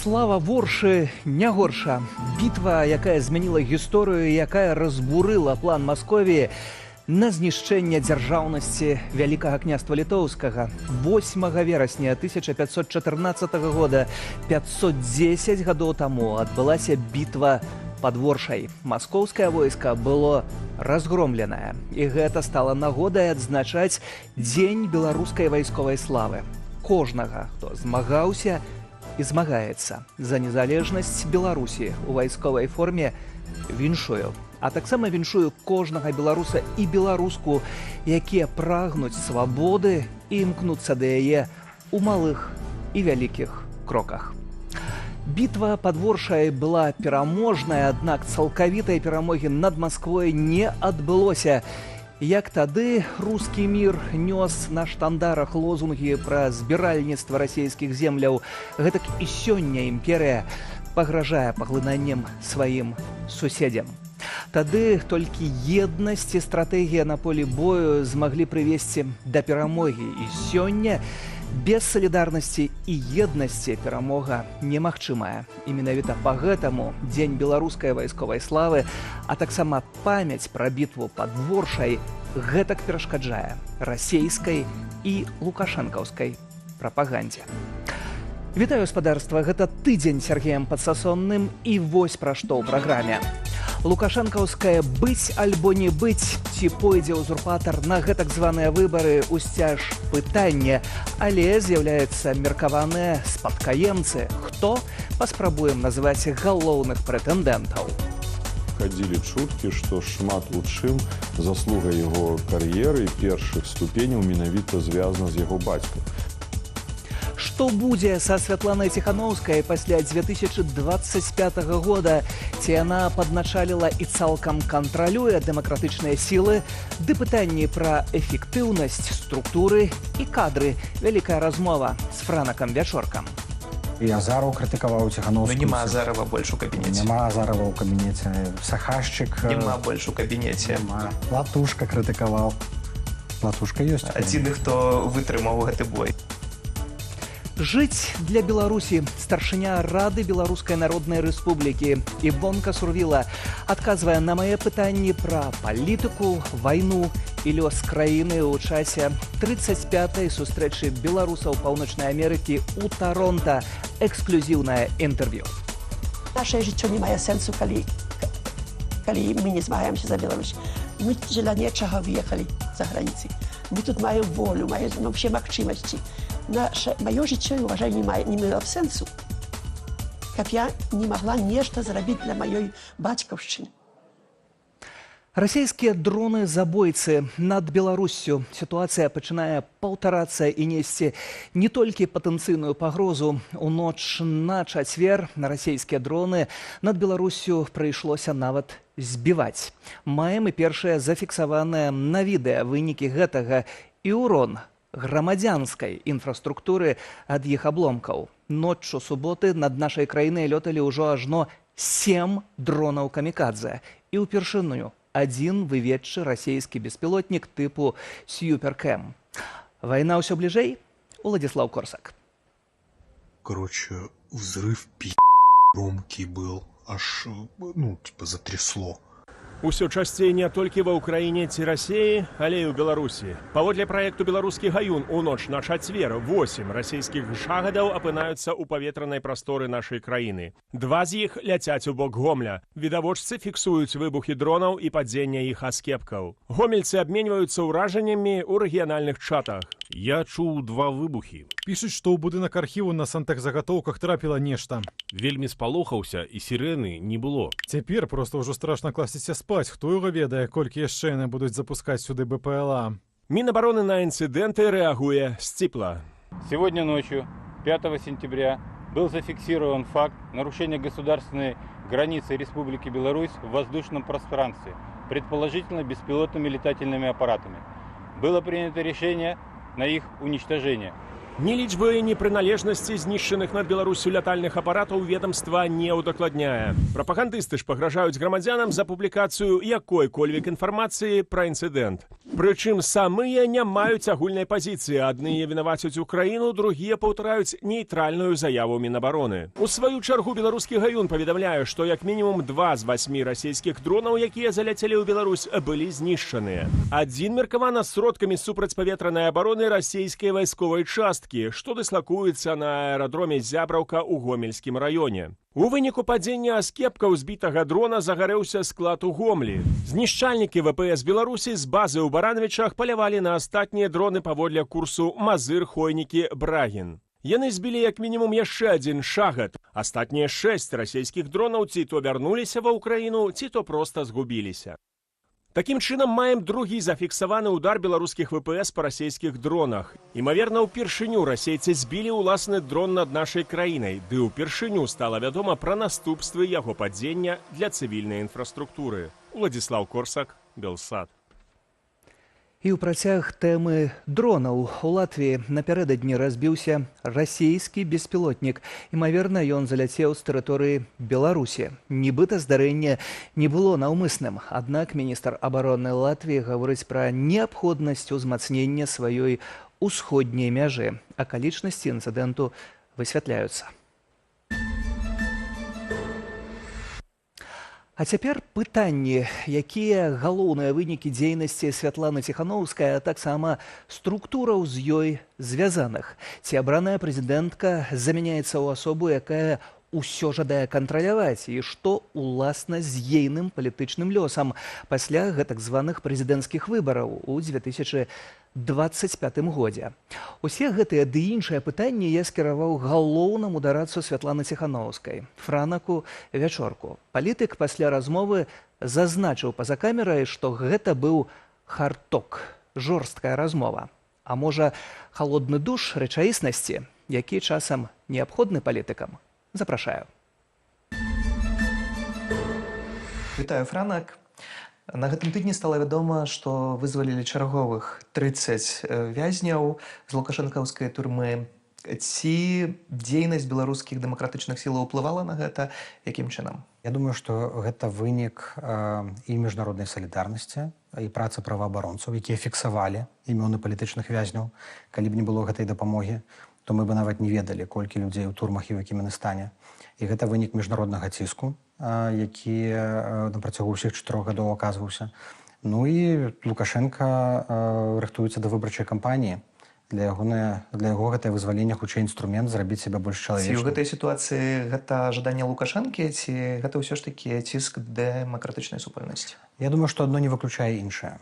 Слава воршы не горша. Бітва, якая змяніла гісторыю, якая разбурыла план Масковіі на знішчэнне дзяржаўнасці Вялікага княства Літоўскага. 8 верасня 1514 года, 510 гадоў таму, адбылася бітва пад Воршай. Маскоўскае войска было разгромленае. І гэта стала нагодай адзначаць Дзень беларускай вайсковай славы. Кожнага, хто змагаўся і змагаецца за незалежнасць Беларусі ў вайсковай форме, віншую. А таксама віншую кожнага беларуса і беларуску, якія прагнуць свабоды і імкнуцца да яе ў малых і вялікіх кроках. Бітва пад Воршай была пераможная, аднак цалкавітай перамогі над Масквой не адбылося. Як тады рускі мір нёс на штандарах лозунгі пра збіральніцтва расійскіх земляў, гэтак і сёння імперыя пагражае паглынаннем сваім суседзям. Тады толькі еднасць і стратэгія на полі бою змаглі прывесці да перамогі. І сёння без салідарнасці і еднасці перамога немагчымая. І менавіта па гэтаму Дзень беларускай вайсковай славы, а таксама памяць пра бітву пад Воршай гэтак перашкаджае расейскай і лукашэнкаўскай прапагандзе. Вітаю, гаспадарства, гэта тыдзень Сергеем Падсасонным, і вось пра што ў праграме. Лукашэнкаўскае быць альбо не быць, ці пойдзе ўзурпатар на гэтак званыя выбары, усцяж пытання, але з'яўляецца меркаваныя спадкаемцы. Хто? Паспрабуем назваць галоўных прэтэндэнтаў. Ходили чуткі, што шмат у чым заслуга яго кар'еры першых ступеняў менавіта звязана з яго бацькам. Што будзе са Святланай Ціхановскай пасля 2025 года? Ці яна падначаліла і цалкам кантралюе дэмакратычныя сілы? Ды пытанні пра эфектыўнасць структуры і кадры. Вялікая размова з Франакам Вячоркам. І Азаров крытыкаваў Ціхановскую. Ну, нема Азарова больш у кабінеце. Нема Азарова ў кабінеце. Сахашчык. Нема больш у кабінеце. Нема. Латушка крытыкаваў. Латушка ёсць. Адзіны, хто вытрымаў гэты бой. Жыць для Беларусі. Старшыня Рады Беларускай Народнай Рэспублікі Івонка Сурвіла адказвае на мае пытанні пра палітыку, вайну і лёс краіны ў часе 35-й сустрэчы беларусаў Паўночнай Амерыкі ў Таронта. Эксклюзіўнае інтэрв'ю. Nasze życie nie ma sensu, kiedy my nie zmawiamy się za Białoruś. My dla niczego wyjechali za granicę. My tu mamy wolę, mamy wszystkie możliwości. Moje życie, uważam, nie miało sensu. Jak ja nie mogła coś zrobić dla mojej батьківщини. Расійскія дроны-забойцы над Беларуссю. Сітуацыя пачынае паўтарацца і несці не толькі патэнцыйную пагрозу. У ноч на чацвер на расійскія дроны над Беларуссю прыйшлося нават збіваць. Маем і першыя зафіксаваныя на відэа вынікі гэтага і ўрон грамадзянскай інфраструктуры ад іх абломкаў. Ноччу суботы над нашай краінай лёталі ўжо ажно 7 дронаў камікадзе. І ўпершыню адзін выведчы расійскі беспілотнік тыпу Сьюперкэм. Вайна ўсё бліжэй? Уладзіслаў Корсак. Короче, взрыв громкий был, аж, затрясло. Усё часцей не толькі ва ўкраіне ці Расіі, але і ў Беларусі. Паводле праекту «Беларускі гаюн» у ноч на чацвер 8 расійскіх шагадаў апынаюцца ў паветранай прасторы нашай краіны. 2 з іх ляцяць у бок Гомля. Відавочцы фіксуюць выбухі дронаў і падзення іх аскепкаў. Гомельцы абменьваюцца ўражаннямі ў рэгіянальных чатах. Я чуў 2 выбухі. Пішуць, што ў будынак архіву на сантехзагатоўках трапіла нешта. Вельмі спалохаўся, і сірэны не было. Цяпер проста ўжо страшна класціся спаць. Хто яго ведае, колькі яшчэ яны будуць запускаць сюды БПЛА. Мінабароны на інцыдэнты рэагуе сціпла. Сегодня ночью, 5 сентября, был зафиксирован факт нарушения государственной границы Республики Беларусь в воздушном пространстве, предположительно беспилотными летательными аппаратами. Было принято решение на их уничтожение. Ні лічбы, ні прыналежнасці знішчаных над Беларусю лятальных апаратаў ведомства не ўдакладняе. Прапагандысты ж пагражаюць грамадзянам за публікацыю якой-кольвек інфармацыі пра інцыдэнт. Прычым самыя не маюць агульнай пазіцыі. Адныя вінавацяць Украіну, другія паўтараюць нейтральную заяву Мінабароны. У сваю чаргу беларускі гаюн паведамляе, што як мінімум 2 з 8 расійскіх дронаў, якія заляцелі ў Беларусь, былі знішчаныя. Адзін меркавана сродкамі супрацьпаветранай абароны расійскай вайсковай часткі, што дыслакуецца на аэрадроме Зябраўка ў Гомельскім раёне. У выніку падзення аскепкаў збітага дрона загарэўся склад у Гомлі. Знішчальнікі ВПС Беларусі з базы ў Баранавічах палявалі на астатнія дроны паводле курсу Мазыр-Хойнікі-Брагін. Яны збілі як мінімум яшчэ адзін шагат. Астатнія 6 расійскіх дронаў ці то вярнуліся ва ўкраіну, ці то проста згубіліся. Такім чынам, маем другі зафіксаваны ўдар беларускіх ВПС па расійскіх дронах. Імаверна, ўпершыню расейцы збілі ўласны дрон над нашай краінай, ды ўпершыню стала вядома пра наступствы яго падзення для цывільнай інфраструктуры. Уладзіслаў Корсак, Белсат. І ў працяг тэмы дронаў у Латвіі напярэдадні разбіўся расійскі беспілотнік. Імаверна, ён заляцеў з тэрыторыі Беларусі. Нібыта здарэнне не было наўмысным. Аднак міністр абароны Латвіі гаворыць пра неабходнасць узмацнення сваёй усходняй мяжы. Акалічнасці інцыдэнту высвятляюцца. А цяпер пытанні, якія галоўныя вынікі дзейнасці Святланы Ціхановскай, а таксама структураў з ёй звязаных. Ці абраная прэзідэнтка замяняецца ў асобу, якая ўсё жадае кантраляваць, і што уласна з ейным палітычным лёсам пасля гэтак званых прэзідэнцкіх выбараў у 2025 годзе. Усе гэтыя ды іншыя пытанні я скіраваў галоўнаму дарадцу Святланы Ціхановскай, Франаку Вячорку. Палітык пасля размовы зазначыў па-за камерай, што гэта быў хардток, жорсткая размова. А можа, халодны душ рэчаіснасці, які часам неабходны палітыкам? Запрашаю. Вітаю, Франак. На гэтым тыдні стала вядома, што вызвалілі чарговых 30 вязняў з лукашэнкаўскай турмы. Ці дзейнасць беларускіх дэмакратычных сілаў уплывала на гэта? Якім чынам? Я думаю, што гэта вынік і міжнароднай салідарнасці, і працы праваабаронцаў, якія фіксавалі імёны палітычных вязняў. Калі б не было гэтай дапамогі, то мы бы нават не ведалі, колькі людзей у турмах і ў якім яны стане. І гэта вынік міжнароднага ціску, які на працягу ўсіх 4 гадоў аказваўся. Ну і Лукашенка рыхтуецца да выбарчай кампаніі. Для яго гэтае вызваленне хутчэй інструмент зрабіць сябе больш чалавечным. Ці ў гэтай сітуацыі гэта жаданне Лукашэнкі, ці гэта ўсё ж такі ціск дэмакратычнай супольнасці? Я думаю, што адно не выключае іншае.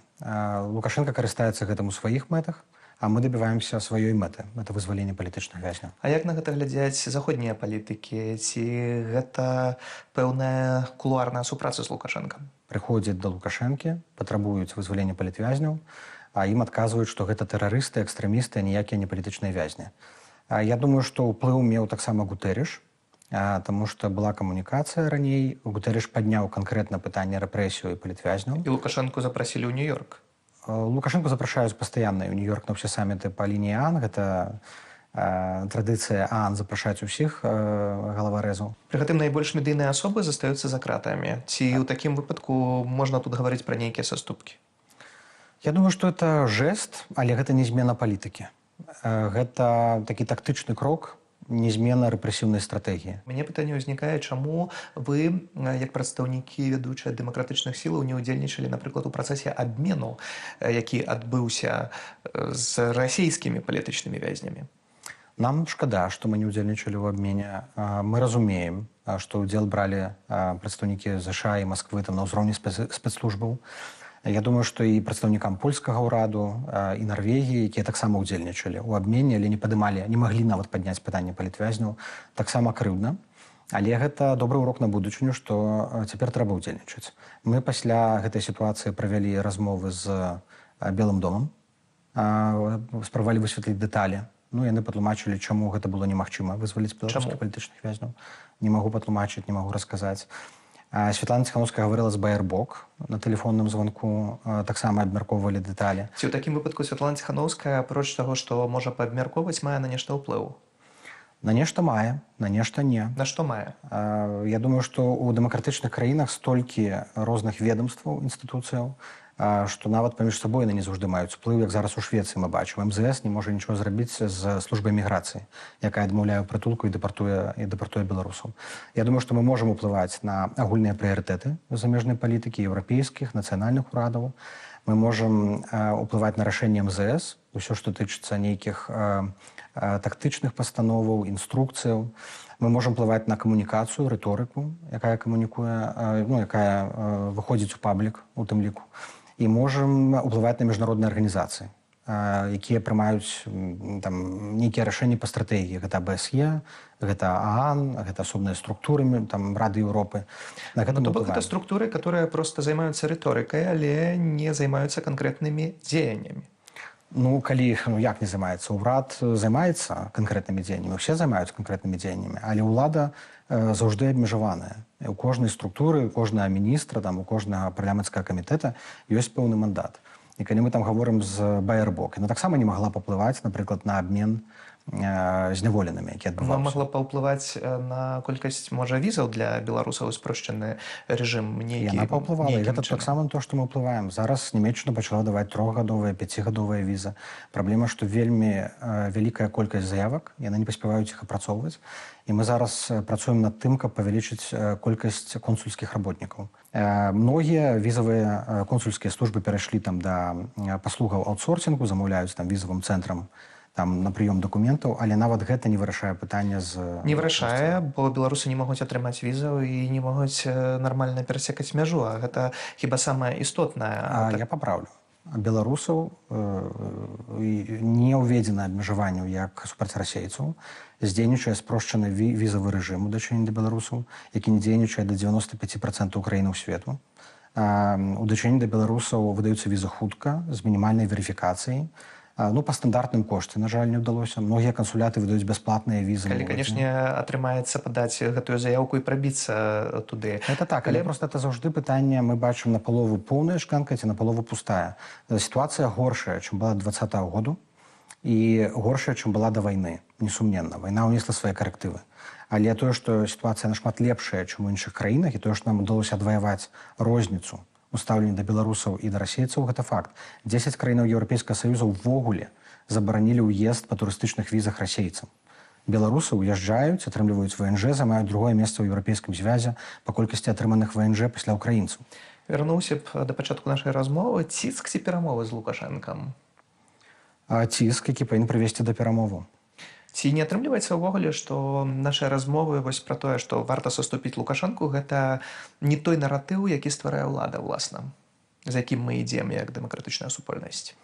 Лукашенка карыстаецца гэтым у сваіх мэтах, а мы дабіваемся сваёй мэты. Гэта вызваленне палітычных вязняў. А як на гэта глядзяць заходнія палітыкі? Ці гэта пэўная кулуарная супраца з Лукашэнкам? Прыходзяць да Лукашэнкі, патрабуюць вызвалення палітвязняў, а ім адказваюць, што гэта тэрарысты, экстрэмісты, а ніякія не палітычныя вязні. Я думаю, што ўплыў меў таксама Гутэрыш, таму што была камунікацыя раней. Гутэрыш падняў канкрэтна пытанне рэпрэсію і палітвязняў. І Лукашэнку запрасілі ў Нью-Йорк. Лукашенко запрашаюць пастаянна ў Нью-Йорк на ўсе саміты па лініі ААН. Гэта традыцыя ААН запрашаць усіх галаварэзаў. Пры гэтым найбольш медыйныя асобы застаюцца за кратамі. Ці ў такім выпадку можна тут гаварыць пра нейкія саступкі? Я думаю, што это жэст, але гэта не змена палітыкі. Гэта такі тактычны крок, не змена рэпрэсіўнай стратэгіі. Мяне пытанне ўзнікае, чаму вы, як прадстаўнікі ведучыя дэмакратычных сілаў, не ўдзельнічалі, напрыклад, у працэсе абмену, які адбыўся з расійскімі палітычнымі вязнямі? Нам шкада, што мы не ўдзельнічалі ў абмене. Мы разумеем, што ўдзел бралі прадстаўнікі ЗША і Масквы там на ўзроўні спецслужбаў. Я думаю, што і прадстаўнікам польскага ўраду і Нарвегіі, якія таксама ўдзельнічалі ў абмене, але не маглі нават падняць пытанне палітвязняў, таксама крыўдна. Але гэта добры урок на будучыню, што цяпер трэба ўдзельнічаць. Мы пасля гэтай сітуацыі правялі размовы з Белым домам, спрабавалі высветліць дэталі. Ну, яны патлумачылі, чаму гэта было немагчыма вызваліць беларускіх палітычных вязняў. Не магу патлумачыць, не магу расказаць. Святлана Ціхановская гаварыла з БРБОК на тэлефонным званку, таксама абмяркоўвалі дэталі. Ці ў такім выпадку Святлана Ціхановская, апроч таго, што можа паабмяркоўваць, мае на нешта ўплыву? На нешта мае, на нешта не. На што мае? Я думаю, што ў дэмакратычных краінах столькі розных ведомстваў, інстытуцыяў, што нават паміж сабой яны не заўжды маюць уплыў, як зараз у Швецыі мы бачым. МЗС не можа нічого зрабіць з службай міграцыі, якая адмаўляе прытулку і дэпартуе беларусаў. Я думаю, што мы можам уплываць на агульныя прыярытэты замежнай палітыкі еўрапейскіх, нацыянальных урадаў. Мы можам уплываць на рашэнне МЗС, усё, што тычыцца нейкіх тактычных пастановаў, інструкцыяў. Мы можам уплываць на камунікацыю, рыторыку, якая камунікуе, якая выходзіць у паблік у тым ліку. І можам уплываць на міжнародныя арганізацыі, якія прымаюць нейкія рашэнні па стратэгіі. Гэта АБСЕ, гэта ААН, гэта асобныя структуры Рады Еўропы. То бок гэта структуры, которые просто займаюцца рыторыкай, але не займаюцца канкрэтнымі дзеяннямі. Калі як не займаецца, урад займаецца канкрэтнымі дзеяннямі, усе займаюцца канкрэтнымі дзеяннямі, але ўлада заўжды абмежаваная. У кожнай структуры, у кожнага міністра, у кожнага парламенцкага камітэта ёсць пэўны мандат. І калі мы говорым з БРБОК, яна таксама не магла паўплываць, напрыклад, на абмен зняволенымі, які адбываўся. Могла паўплываць на колькасць, можа, візаў для беларусаў, спрошчаны рэжым нейкі. Яна паўплывала, і гэта таксама то, што мы ўплываем. Зараз Нямецчына пачала даваць 3-гадовыя, 5-гадовыя візы. Праблема, што вельмі вялікая колькасць заявак, яны не паспяваюць іх апрацоўваць. І мы зараз працуем над тым, каб павялічыць колькасць консульскіх работнікаў. Многія візавыя консульскія службы перайшлі да паслугаў аутсорсінгу, замаўляюць візавым цэнтрам на прыём дакументаў, але нават гэта не вырашае пытання з... Не вырашае, бо беларусы не могуць атрымаць візаў і не могуць нармальна перасекаць мяжу, а гэта хіба самае істотнае. Я папраўлю. Беларусаў не ўведзена абмежаванняў як супраць расейцаў, здзейнічае спрошчаны візавы рэжым у дачыненні да беларусаў, які не дзейнічае да 95% краінаў свету. У дачыненні да беларусаў выдаюцца візы хутка, з мінімальнай верыфікацыяй. Па стандартным кошце, на жаль, не ўдалося. Многія кансуляты выдаюць бясплатныя візы. Калі, канешне, атрымаецца падаць гэтую заяўку і прабіцца туды. Гэта так, але проста это заўжды пытанне, мы бачым напалову поўная шклянка ці напалову пустая. Сітуацыя горшая, чым была 2020 году, і горшая, чым была да вайны, несумненна. Вайна ўнесла свае карэктывы. Але тое, што сітуацыя нашмат лепшая, чым у іншых краінах, і тое, што нам удалося адваяваць розніцу у стаўленні да беларусаў і да расейцаў, гэта факт. 10 краінаў Еўрапейскага Саюза ўвогуле забаранілі ўезд па турыстычных візах расейцам. Беларусы ўязджаюць, атрымліваюць ВНЖ, займаюць другое месца ў еўрапейскім звязе па колькасці атрыманых ВНЖ пасля ўкраінцаў. Вярнуўся б да пачатку нашай размовы. Ціск ці перамовы з Лукашэнкам? Ціск, які павінен прывесці да перамоваў. Ці не атрымліваецца ўвогуле, што нашыя размовы пра тое, што варта саступіць Лукашэнку, гэта не той наратыў, які стварае ўлада, ўласна, за якім мы ідзем як дэмакратычная супольнасць?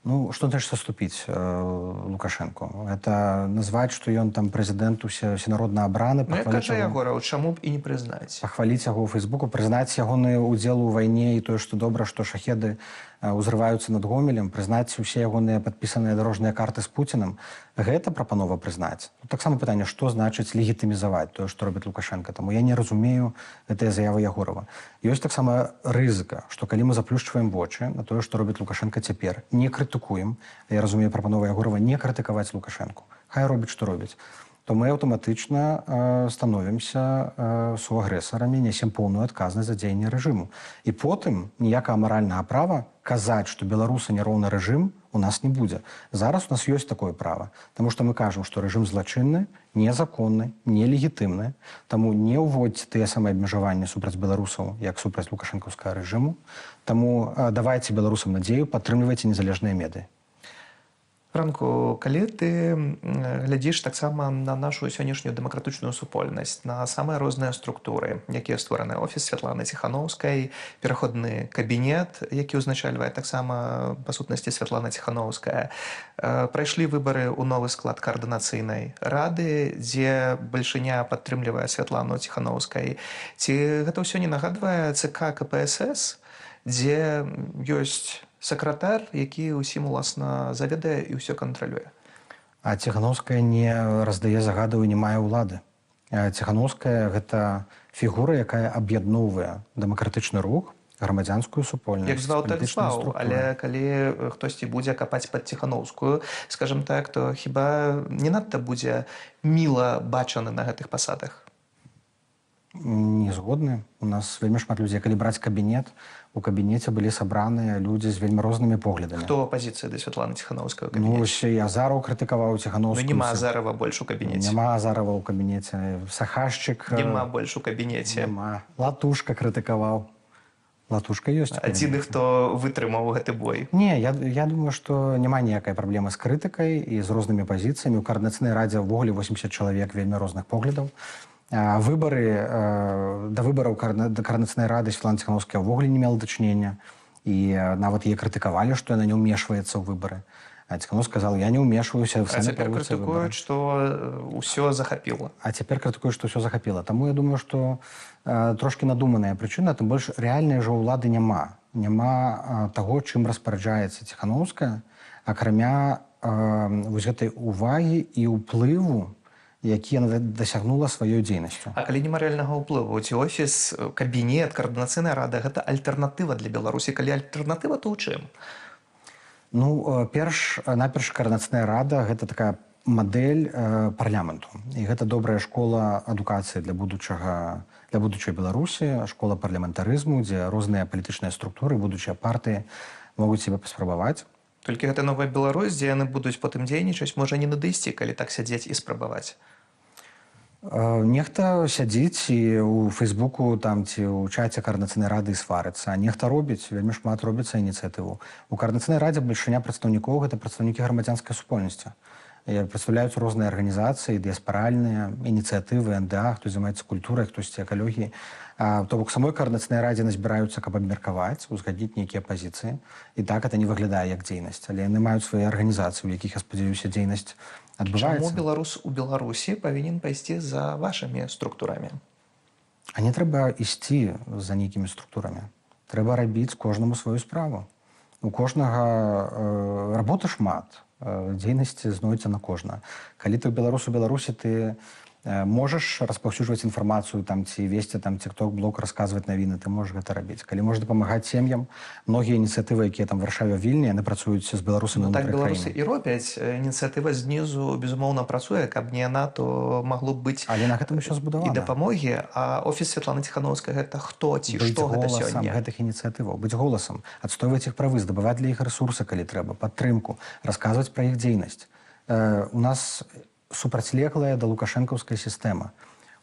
Што значыць саступіць Лукашэнку? Гэта назваць, што ён прэзідэнт усенародна абраны, кажа Ягораў, чаму б і не прызнаць? Пахваліць яго ў Фейсбуку, прызнаць ягоны ўдзел у вайне і тое, што добра, што шахеды ўзрываюцца над Гомелем, прызнаць усе ягоныя падпісаныя дарожныя карты з Пуцінам. Гэта прапанова прызнаць. Таксама пытанне, што значыць легітымізаваць тое, што робіць Лукашенко. Таму я не разумею гэтыя заявы Ягорова. Ёсць таксама рызыка, што калі мы заплюшчваем вочы на тое, што робіць Лукашенко цяпер, не крытыкуем, я разумею прапанова Ягорова не крытыкаваць Лукашенку. Хай робіць, што робіць. То мы аўтаматычна становімся суагрэсарамі, нясем поўную адказнасць за дзеянне рэжыму. І потым ніякага маральнага права казаць, што беларусы няроўны рэжым, у нас не будзе. Зараз у нас ёсць такое права, таму што мы кажам, што рэжым злачынны, незаконны, нелегітымны, таму не ўводзьце тыя самыя абмежаванні супраць беларусаў, як супраць лукашэнкаўскага рэжыму. Таму давайце беларусам надзею, падтрымлівайце незалежныя медыі. Франку, калі ты глядзіш таксама на нашу сённяшнюю дэмакратычную супольнасць, на самыя розныя структуры, якія створаны офіс Святланы Ціханаўскай, пераходны кабінет, які ўзначальвае таксама па сутнасці Святлана Ціханаўская, прайшлі выбары ў новы склад каардынацыйнай рады, дзе бальшыня падтрымлівае Святлану Ціханаўскай. Ці гэта ўсё не нагадвае ЦК КПСС, дзе ёсць сакратар, які ўсім, уласна, заведае і ўсё кантралюе? А Ціханаўская не раздае загадаў і не мае ўлады. Ціханаўская – гэта фігура, якая аб'ядноўвае дэмакратычны рух, грамадзянскую супольнасць. Як зваў, так зваў, але калі хтосьці будзе капаць пад Ціханаўскую, скажам так, то хіба не надта будзе міла бачаны на гэтых пасадах? Не не згодны. У нас вельмі шмат людзей. Калі браць кабінет, у кабінеце былі сабраныя людзі з вельмі рознымі поглядамі. Хто апазіцыя да Святланы Ціханаўскай у Ну, кабінеце? ось і Азараў крытыкаваў Ціханаўскую. Ну, нема Азарова больш у кабінеце. Няма Азарова ў кабінеце. Сахашчык... Нема больш у кабінеце. Няма. Латушка крытыкаваў. Латушка ёсць. Адзіны, хто вытрымаў гэты бой. Не, я думаю, што няма ніякай праблемы з крытыкай і з рознымі пазіцыямі. У каардынацыйнай радзе ўвогуле 80 чалавек вельмі розных поглядаў. Выбары, да выбараў каардынацыйнай рады Святлана Ціханаўская ўвогуле не мела дачынення. І нават яе крытыкавалі, што яна не ўмешваецца ў выбары. А Ціханаўскі сказал, я не ўмешваюся. А цяпер крытыкуюць, што ўсё захапіла. А цяпер крытыкуюць, што ўсё захапіла. Таму я думаю, што трошкі надуманая прычына, тым больш рэальнай жа ўлады няма. Няма таго, чым распараджаецца Ціханаўская, акрамя вось гэтай увагі і ўплыву, які яна дасягнула сваёй дзейнасцю. А калі нема рэальнага ўплыву, ці офіс, кабінет, каардынацыйная рада, гэта альтэрнатыва для Беларусі. Калі альтэрнатыва, то ў чым? Ну, наперш каардынацыйная рада гэта такая мадэль парламенту. І гэта добрая школа адукацыі для будучай Беларусі, школа парламентарызму, дзе розныя палітычныя структуры, будучыя партыі могуць себе паспрабаваць. Толькі гэта новая Беларусь, дзе яны будуць потым дзейнічаць, можа не надысці, калі так сядзець і спрабаваць. Нехта сядзіць і ў Фейсбуку там ці ў чаце каардынацыйнай рады сварыцца, а нехта робіць, вельмі шмат робіцца ініцыятыву. У каардынацыйнай радзе большыня прадстаўнікоў гэта прадстаўнікі грамадзянскай супольнасці. Прадстаўляюць розныя арганізацыі, дыяспаральныя ініцыятывы, НДА, хто займаецца культурай, хтосьці экалогіяй. То бок самой каардынацыйнай радзе назбіраюцца, каб абмеркаваць, узгадніць нейкія пазіцыі. І так гэта не выглядае як дзейнасць, але яны маюць свае арганізацыі, у якіх, я спадзяюся, дзейнасць адбываецца. Чаму беларус у Беларусі павінен пайсці за вашымі структурамі? А не трэба ісці за нейкімі структурамі. Трэба рабіць кожнаму сваю справу. У кожнага работы шмат, дзейнасці знойдзе на кожна. Калі ты беларус у Беларусі, ты можаш распаўсюджваць інфармацыю там, ці весці там тик-ток-блог, расказваць навіны, ты можаш гэта рабіць. Калі можаш дапамагаць сем'ям, многія ініцыятывы, якія там Варшаве, Вільні, яны працуюць з беларусамі так ўнутры беларусы краіны. і робяць. Ініцыятыва знізу, безумоўна, працуе, каб не яна, то магло б быць Але на гэтым усё збудавана. і дапамогі. А офіс Святланы Ціханаўскай гэта хто ці што гэта голасам сёння? гэтых ініцыятываў, быць голасам, адстойваць іх правы, здабываць для іх рэсурсы, калі трэба, падтрымку, расказваць пра іх дзейнасць. У нас супрацьлеглая да лукашэнкаўскай сістэма.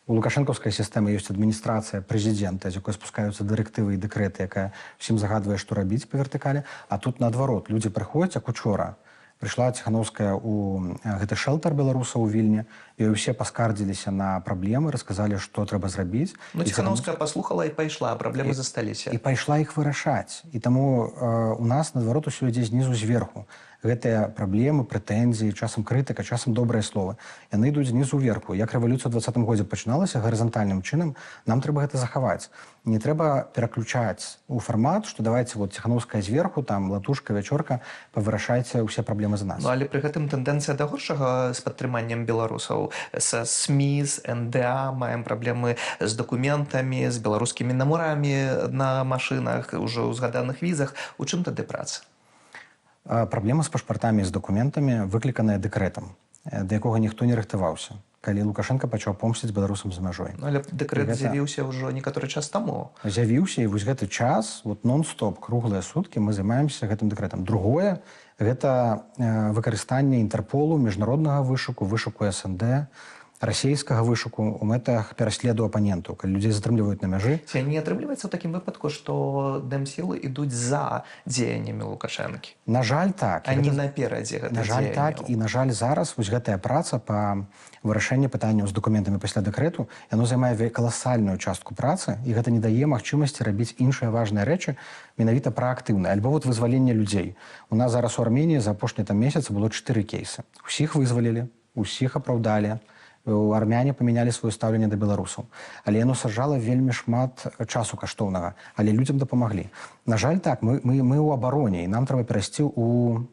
У лукашэнкаўскай сістэмы ёсць адміністрацыя прэзідэнта, з якой спускаюцца дырэктывы і дэкрэты, якая ўсім загадвае, што рабіць па вертыкалі, а тут наадварот, людзі прыходзяць, як учора. Прыйшла Ціханаўская ў гэты шэлтар беларусаў у Вільні, і ўсе паскардзіліся на праблемы, расказалі, што трэба зрабіць. Ну, Ціханаўская паслухала і пайшла, а праблемы засталіся. І пайшла іх вырашаць. І таму у нас, наадварот, усё ідзе знізу зверху. Гэтыя праблемы, прэтэнзіі, часам крытыка, часам добрыя словы, яны ідуць знізу ўверху. Як рэвалюцыя ў 20-м годзе пачыналася гарызантальным чынам, нам трэба гэта захаваць. Не трэба пераключаць у фармат, што давайце вот Ціханаўская зверху, там Латушка, Вячорка, павырашайце ўсе праблемы за нас. Ну, але пры гэтым тэндэнцыя да горшага з падтрыманнем беларусаў. Са СМІ, з НДА маем праблемы з дакументамі, з беларускімі нумарамі на машынах, ужо ў згаданых візах. У чым тады праца? Праблема з пашпартамі і з дакументамі выкліканая дэкрэтам, да якога ніхто не рыхтаваўся, калі Лукашенко пачаў помсціць беларусам за мяжой. Ну, але дэкрэт з'явіўся ўжо некаторы час таму. З'явіўся, і вось гэты час, вот нон-стоп, круглыя суткі мы займаемся гэтым дэкрэтам. Другое, гэта выкарыстанне Інтэрполу, міжнароднага вышуку, вышуку СНД, расійскага вышуку ў мэтах пераследу апанентаў, калі людзей затрымліваюць на мяжы. Ці не атрымліваецца ў такім выпадку, што дэмсілы ідуць за дзеяннямі Лукашэнкі? На жаль, так. А не наперадзе гэтых дзеянняў? На жаль, так. І, на жаль, зараз вось гэтая праца па вырашэнні пытанняў з дакументамі пасля дэкрэту, яно займае каласальную частку працы, і гэта не дае магчымасці рабіць іншыя важныя рэчы, менавіта праактыўныя, альбо вот вызваленне людзей. У нас зараз у Арменіі за апошні там месяц было 4 кейсы. Усіх вызвалілі, усіх апраўдалі. Армяне памянялі сваё стаўленне да беларусаў. Але яно саджала вельмі шмат часу каштоўнага, але людзям дапамаглі. На жаль, так, мы ў абароне, і нам трэба перайсці ў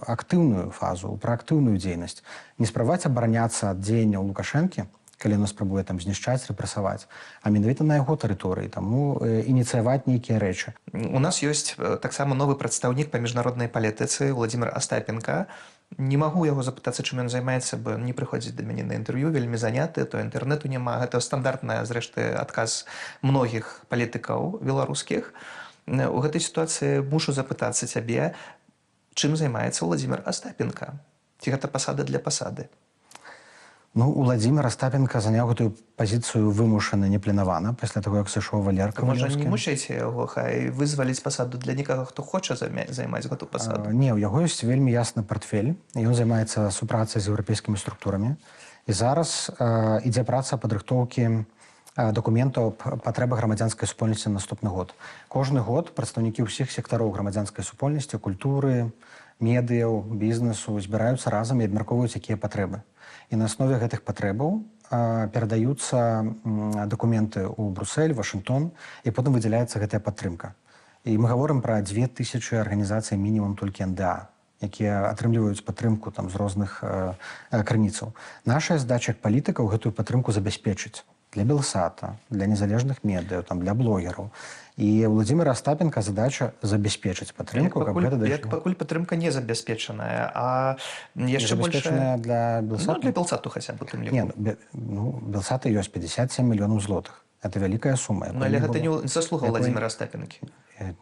актыўную фазу, ў праактыўную дзейнасць. Не спрабаваць абараняцца ад дзеянняў Лукашэнкі, калі ён спрабуе там знішчаць, рэпрэсаваць, а менавіта на яго тэрыторыі, таму ініцыяваць нейкія рэчы. У нас ёсць таксама новы прадстаўнік па міжнароднай палітыцы Владзімір Астапенка. Не магу яго запытацца, чым ён займаецца, бо не прыходзіць да мяне на інтэрв'ю, вельмі заняты, то інтэрнэту няма. Гэта стандартная, зрэшты, адказ многіх палітыкаў беларускіх. У гэтай сітуацыі мушу запытацца цябе, чым займаецца Владзімір Астапенка? Ці гэта пасада для пасады? Ну, Владзімір Астапенка заняў гэтую пазіцыю вымушана, непленавана, пасля таго, як сышоў Валерка Можа, Валеўскі. не мучайце яго, хай вызваліць пасаду для некага, хто хоча займаць гэту пасаду. Не, у яго ёсць вельмі ясны партфель. Ён займаецца супрацай з еўрапейскімі структурамі. І зараз ідзе праца падрыхтоўкі дакументаў патрэбы грамадзянскай супольнасці на наступны год. Кожны год прадстаўнікі ўсіх сектароў грамадзянскай супольнасці, культуры, медыяў, бізнесу збіраюцца разам і абмяркоўваюць, якія патрэбы. І на аснове гэтых патрэбаў перадаюцца дакументы ў Брусэль, Вашынгтон, і потым выдзяляецца гэтая падтрымка. І мы гаворым пра 2000 арганізацый мінімум толькі НДА, якія атрымліваюць падтрымку там з розных крыніцаў. Наша задача як палітыкаў гэтую падтрымку забяспечыць для Белсата, для незалежных медыяў, там, для блогераў. І Владзіміра Астапенка задача забяспечыць падтрымку, каб гэта дайшло. Як пакуль падтрымка не забяспечаная, а яшчэ забяспечаная больше... для Белсату? Ну, для Белсату хаця б у тым ліку. Не, Белсата ёсць 57 мільёнаў злотых. Это вялікая сума. Ну, але гэта не заслуга Владзіміра Астапенкі.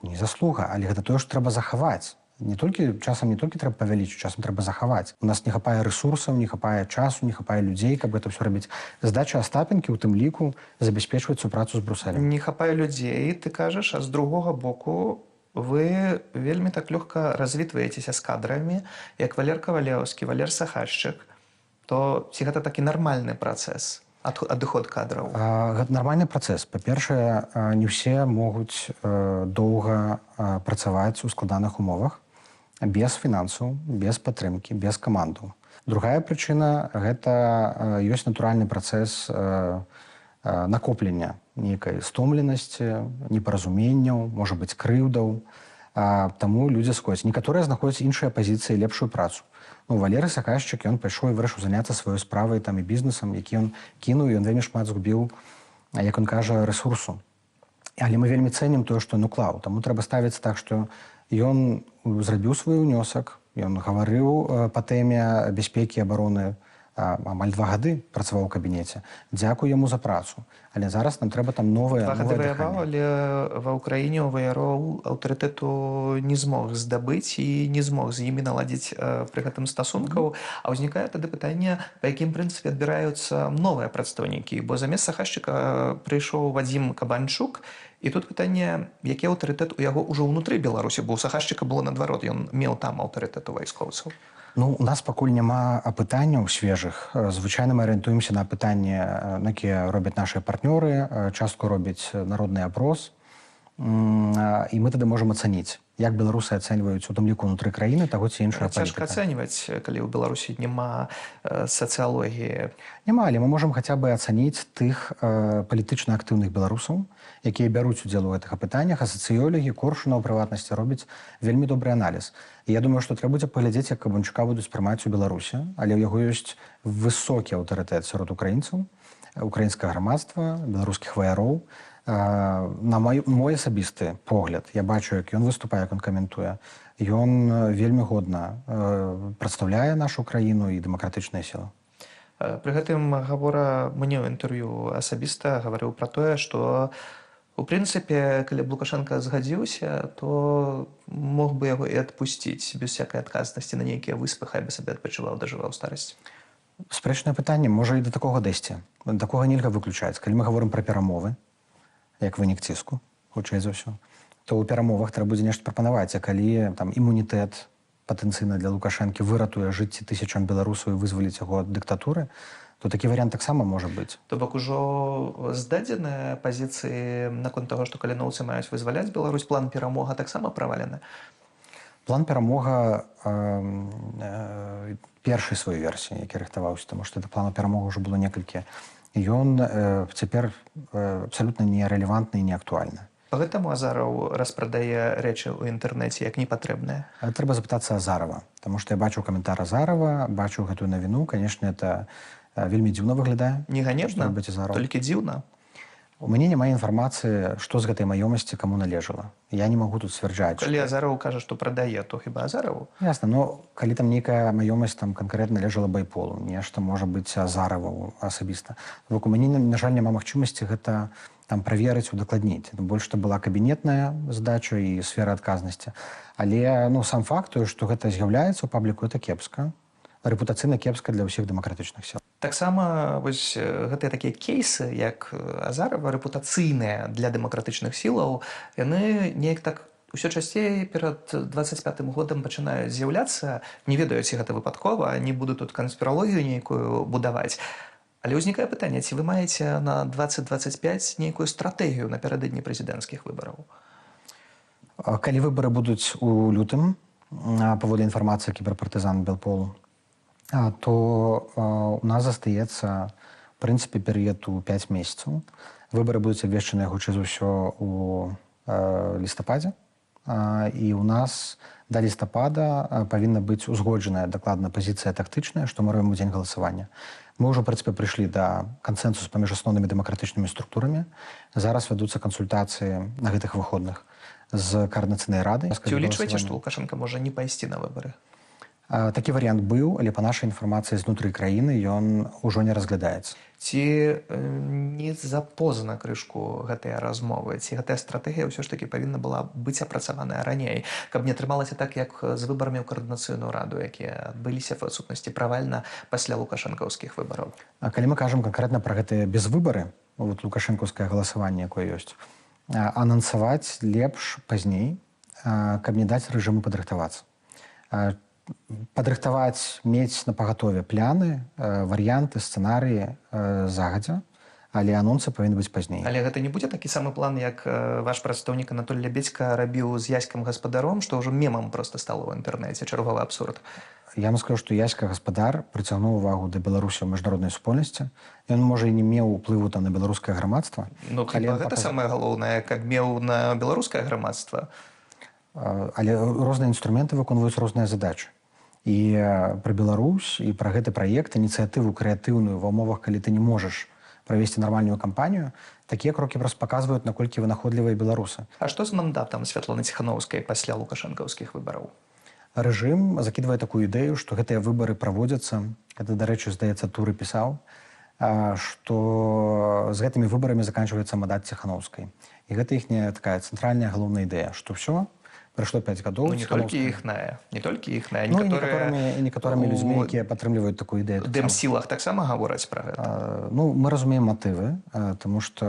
Не заслуга, але гэта тое, што трэба захаваць. Часам не толькі трэба павялічыць, часам трэба захаваць. У нас не хапае рэсурсаў, не хапае часу, не хапае людзей, каб гэта ўсё рабіць. Задача Астапенкі ў тым ліку забяспечваць супрацу з Брусэлем. Не хапае людзей, ты кажаш, а з другога боку вы вельмі так лёгка развітваецеся з кадрамі, як Валерка Валеўскі, Валер Сахашчык. То ці гэта такі нармальны працэс? Адыход кадраў? Гэта нармальны працэс. Па-першае, не ўсе могуць доўга працаваць у складаных умовах, без фінансаў, без падтрымкі, без камандаў. Другая прычына – гэта ёсць натуральны працэс накоплення нейкай стомленасці, непаразуменняў, можа быць, крыўдаў. Таму людзі сходзяць. Некаторыя знаходзяць іншыя пазіцыі, лепшую працу. Ну, Валерый Сахашчык, ён пайшоў і вырашыў заняцца сваёй справай там і бізнесам, які ён кінуў, ён вельмі шмат згубіў, як ён кажа, рэсурсу. Але мы вельмі цэнім тое, што ён уклаў. Таму трэба ставіць так, што ён зрабіў свой унёсак, ён гаварыў па тэме бяспекі і абароны амаль 2 гады працаваў у кабінеце. Дзякуй яму за працу. Але зараз нам трэба там новае дыханне. 2 гады ваяваў, але ва ўкраіне ў ВРО аўтарытэту не змог здабыць і не змог з імі наладзіць пры гэтым стасункаў. А ўзнікае тады пытанне, па якім прынцыпе адбіраюцца новыя прадстаўнікі. Бо замест Сахашчыка прыйшоў Вадзім Кабанчук, і тут пытанне, які аўтарытэт у яго ўжо ўнутры Беларусі, бо у Сахашчыка было наадварот, ён меў там аўтарытэт у вайскоўцаў. Ну, у нас пакуль няма пытанняў свежых. Звычайна мы арыентуемся на пытанні, якія робяць нашыя партнёры, частку робіць народны апрос, і мы тады можам ацаніць, як беларусы ацэньваюць у тым ліку ўнутры краіны таго ці іншага палітыка. Цяжка ацэньваць, калі ў Беларусі няма сацыялогіі. Няма, але мы можам хаця бы ацаніць тых палітычна актыўных беларусаў, якія бяруць удзел у гэтых апытаннях, а сацыёлагі, Коршуна ў прыватнасці робяць вельмі добры аналіз. І я думаю, што трэба будзе паглядзець, як Кабанчука будуць прымаць у Беларусі, але ў яго ёсць высокі аўтарытэт сярод украінцаў, украінскага грамадства, беларускіх ваяроў. На мой асабісты погляд, я бачу, як ён выступае, як ён каментуе, ён вельмі годна прадстаўляе нашу краіну і дэмакратычныя сілы. Пры гэтым гавора мне ў інтэрв'ю асабіста гаварыў пра тое, што у прынцыпе, калі б Лукашенко згадзіўся, то мог бы яго і адпусціць без всякай адказнасці на нейкія выспы, хай бы сабе адпачываў, дажываў старасць. Спрэчнае пытанне, можа і да такога дайсці. Такога нельга выключаць. Калі мы гаворым пра перамовы, як вынік ціску, хутчэй за ўсё, то ў перамовах трэба будзе нешта прапанаваць, а калі там імунітэт патэнцыйна для Лукашэнкі выратуе жыцці тысячам беларусаў і вызваліць яго ад дыктатуры, то такі варыянт таксама можа быць. То бок ужо здадзеныя пазіцыі наконт таго, што каліноўцы маюць вызваляць Беларусь, план перамога таксама правалены? План перамога першай сваёй версіі, які рыхтаваўся, таму што да плану перамога ўжо было некалькі. Ён цяпер абсалютна нерэлевантны і неактуальны. Гэтаму Азараў распрадае рэчы ў інтэрнэце як непатрэбныя? Трэба запытацца Азарова, таму што я бачу каментар Азарова, бачу гэтую навіну, канешне, это вельмі дзіўна выглядае. Не ганебна, толькі дзіўна. У мяне няма інфармацыі, што з гэтай маёмасці каму належала. Я не магу тут сцвярджаць. Калі Азаров кажа, што прадае, то хіба Азарову? Ясна, но калі там нейкая маёмасць там канкрэтна належала байполу, нешта можа быць Азарову асабіста. Бок у мяне, на жаль, няма магчымасці гэта там праверыць, удакладніць. Больш што была кабінетная здача і сфера адказнасці. Але ну, сам факт, што гэта з'яўляецца ў пабліку, это кепска. Рэпутацыйна кепска для ўсіх дэмакратычных сіл. Таксама вось гэтыя такія кейсы, як Азарова, рэпутацыйныя для дэмакратычных сілаў, яны неяк так усё часцей перад 25-м годам пачынаюць з'яўляцца. Не ведаю, ці гэта выпадкова, не буду тут канспіралогію нейкую будаваць. Але ўзнікае пытанне, ці вы маеце на 2025 нейкую стратэгію напярэдадні прэзідэнцкіх выбараў? Калі выбары будуць у лютым, паводле інфармацыі кіберпартызан Белполу, то у нас застаецца, в прынцыпе, перыяд у 5 месяцаў. Выбары будуць абвешчаныя, хутчэй за ўсё, у лістападзе. І у нас да лістапада павінна быць узгоджаная дакладна пазіцыя тактычная, што мы робім у дзень галасавання. Мы ўжо, в прынцыпе, прыйшлі да кансэнсусу паміж асноўнымі дэмакратычнымі структурамі. Зараз вядуцца кансультацыі на гэтых выходных з каардынацыйнай радай. Ці ўлічваеце, што Лукашенко можа не пайсці на выбары? Такі варыянт быў, але па нашай інфармацыі знутры краіны ён ужо не разглядаецца. Ці не запозна крышку гэтыя размовы? Ці гэтая стратэгія ўсё ж такі павінна была быць апрацаваная раней, каб не атрымалася так, як з выбарамі ў каардынацыйную раду, якія адбыліся в адсутнасці правальна пасля лукашэнкаўскіх выбараў? А калі мы кажам канкрэтна пра гэтыя безвыбары, вот лукашэнкаўскае галасаванне, якое ёсць, анансаваць лепш пазней, каб не даць рэжыму падрыхтавацца. Падрыхтаваць, мець на пагатове пляны, варыянты, сцэнарыі загадзя, але анонсы павінны быць пазней. Але гэта не будзе такі самы план, як ваш прадстаўнік Анатоль Лябедзька рабіў з Яськам гаспадаром, што ўжо мемам проста стала ў інтэрнэце, чарговы абсурд. Я вам скажу, што Яська гаспадар прыцягнуў увагу да Беларусі ў міжнароднай супольнасці. Ён, можа, і не меў уплыву там на беларускае грамадства. Ну, хіба гэта самае галоўнае, каб меў на беларускае грамадства? Але розныя інструменты выконваюць розныя задачы. І пра Беларусь, і пра гэты праект, ініцыятыву крэатыўную ва ўмовах, калі ты не можаш правесці нармальную кампанію, такія крокі просто паказваюць, наколькі вынаходлівыя беларусы. А што з мандатам Святланы Ціханаўскай пасля лукашэнкаўскіх выбараў? Рэжым закідвае такую ідэю, што гэтыя выбары праводзяцца, гэта, дарэчы, здаецца, Туры пісаў, што з гэтымі выбарамі заканчваецца мандат Ціханаўскай. І гэта іхняя такая цэнтральная галоўная ідэя, што ўсё, прайшло 5 гадоў. Ну, не толькі іхная. Ну, і некаторымі людзьмі, якія падтрымліваюць такую ідэю. У дэмсілах таксама гавораць пра гэта? Ну, мы разумеем матывы, таму што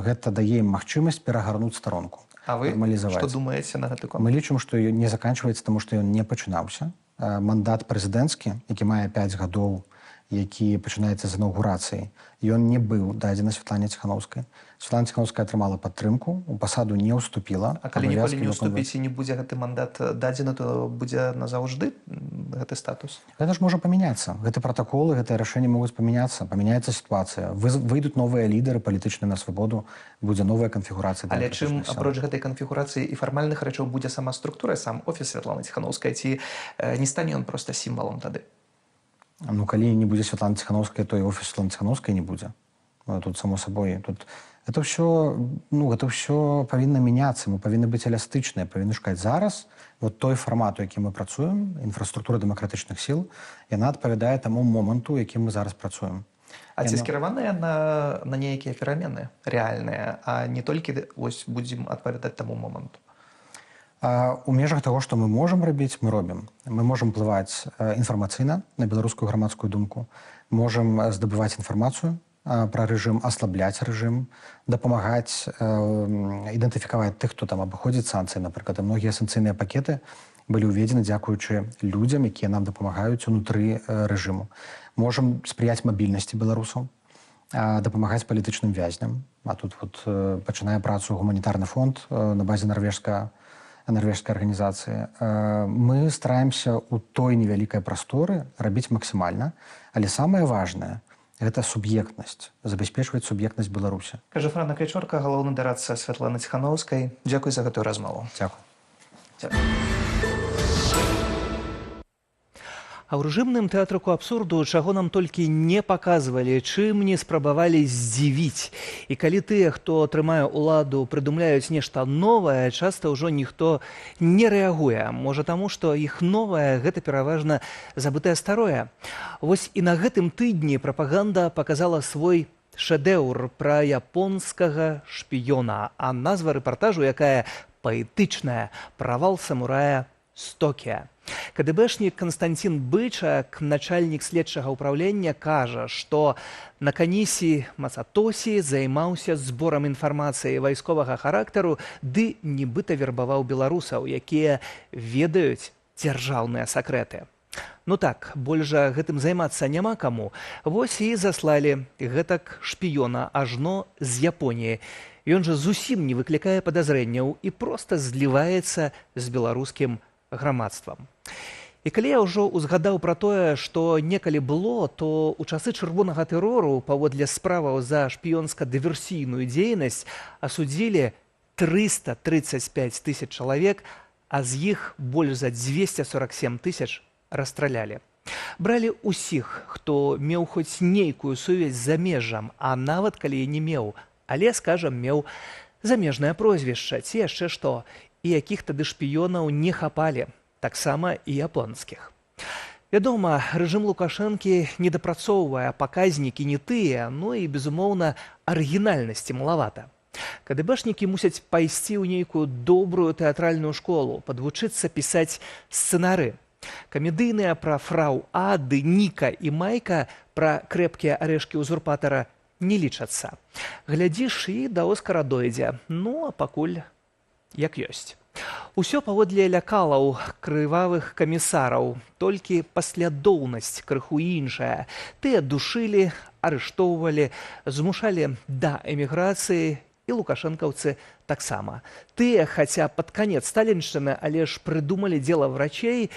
гэта дае ім магчымасць перагарнуць старонку. А вы што думаеце на гэты конт? Мы лічым, што ён не заканчваецца, таму што ён не пачынаўся. Мандат прэзідэнцкі, які мае 5 гадоў, які пачынаецца з інаўгурацыі, ён не быў дадзены Святлане Ціханаўскай. Святлана Ціханаўская атрымала падтрымку, у пасаду не ўступіла. А калі ніколі не ўступіць і не будзе гэты мандат дадзены, то будзе назаўжды гэты статус? Гэта ж можа памяняцца. Гэты пратаколы, гэтыя рашэнні могуць памяняцца. Памяняецца сітуацыя. Выйдуць новыя лідары палітычныя на свабоду, будзе новая канфігурацыя. Але чым апроч гэтай канфігурацыі і фармальных рэчаў будзе сама структура, сам офіс Святланы Ціханаўскай, ці не стане ён проста сімвалом тады? Ну, калі не будзе Святланы Ціханаўскай, то і офіс Святланы Ціханаўскай не будзе. Тут, само сабой, тут... Гэта ўсё павінна мяняцца, мы павінны быць эластычныя, павінны шукаць зараз. Вот той фармат, у якім мы працуем, інфраструктура дэмакратычных сіл, яна адпавядае таму моманту, у якім мы зараз працуем. А ці скіраваныя на нейкія перамены рэальныя, а не толькі вось будзем адпавядаць таму моманту? У межах таго, што мы можам рабіць, мы робім. Мы можам ўплываць інфармацыйна на беларускую грамадскую думку, можам здабываць інфармацыю пра рэжым, аслабляць рэжым, дапамагаць ідэнтыфікаваць тых, хто там абыходзіць санкцыі. Напрыклад, многія санкцыйныя пакеты былі ўведзены дзякуючы людзям, якія нам дапамагаюць унутры рэжыму. Можам спрыяць мабільнасці беларусаў, дапамагаць палітычным вязням. А тут вот пачынае працу гуманітарны фонд на базе нарвежскай арганізацыі. Мы стараемся ў той невялікай прасторы рабіць максімальна, але самае важнае гэта суб'ектнасць, забяспечваць суб'ектнасць Беларусі. Кажа Франак Ячорка, галоўны дарадца Святланы Ціханаўскай. Дзякуй за гэтую размову. Дзякуй. А ў рэжымным тэатрыку абсурду чаго нам толькі не паказвалі, чым не спрабавалі здзівіць. І калі тыя, хто трымае ўладу, прыдумляюць нешта новае, часта ўжо ніхто не рэагуе. Можа таму, што іх новае – гэта пераважна забытае старое. Вось і на гэтым тыдні прапаганда паказала свой шэдэўр пра японскага шпіёна, а назва рэпартажу, якая паэтычная – «Правал самурая з Токіа». КДБшнік Константин Бычак, начальнік следчага ўправлення, кажа, што Наканісі Мацатосі займаўся зборам інфармацыі вайсковага характару ды нібыта вербаваў беларусаў, якія ведаюць дзяржаўныя сакрэты. Ну так, больш жа гэтым займацца няма каму. Вось і заслалі гэтак шпіёна ажно з Японіі. Ён жа зусім не выклікае падазрэнняў і проста зліваецца з беларускім грамадствам. І калі я ўжо ўзгадаў пра тое, што некалі было, то ў часы чырвонага тэрору паводле справаў за шпіёнска-дыверсійную дзейнасць асудзілі 335 тысяч чалавек, а з іх больш за 247 тысяч расстралялі. Бралі ўсіх, хто меў хоць нейкую сувязь з замежжам, а нават калі і не меў, але, скажам, меў замежнае прозвішча ці яшчэ што, і якіх тады шпіёнаў не хапалі, таксама і японскіх. Вядома, рэжым Лукашэнкі недапрацоўвае, паказнікі не тыя, ну і, безумоўна, арыгінальнасці малавата. КДБшнікі мусяць пайсці ў нейкую добрую тэатральную школу, падвучыцца пісаць сцэнары. Камедыйныя пра фрау Ады, Ніка і Майка, пра крэпкія арэшкі ўзурпатара не лічацца. Глядзіш, і да Оскара дойдзе, ну а пакуль як ёсць. Усё паводле лякалаў крывавых камісараў, толькі паслядоўнасць крыху іншая. Тыя душылі, арыштоўвалі, змушалі да эміграцыі, і лукашэнкаўцы таксама. Тыя, хаця пад канец сталіншчыны, але ж прыдумалі дзела врачей,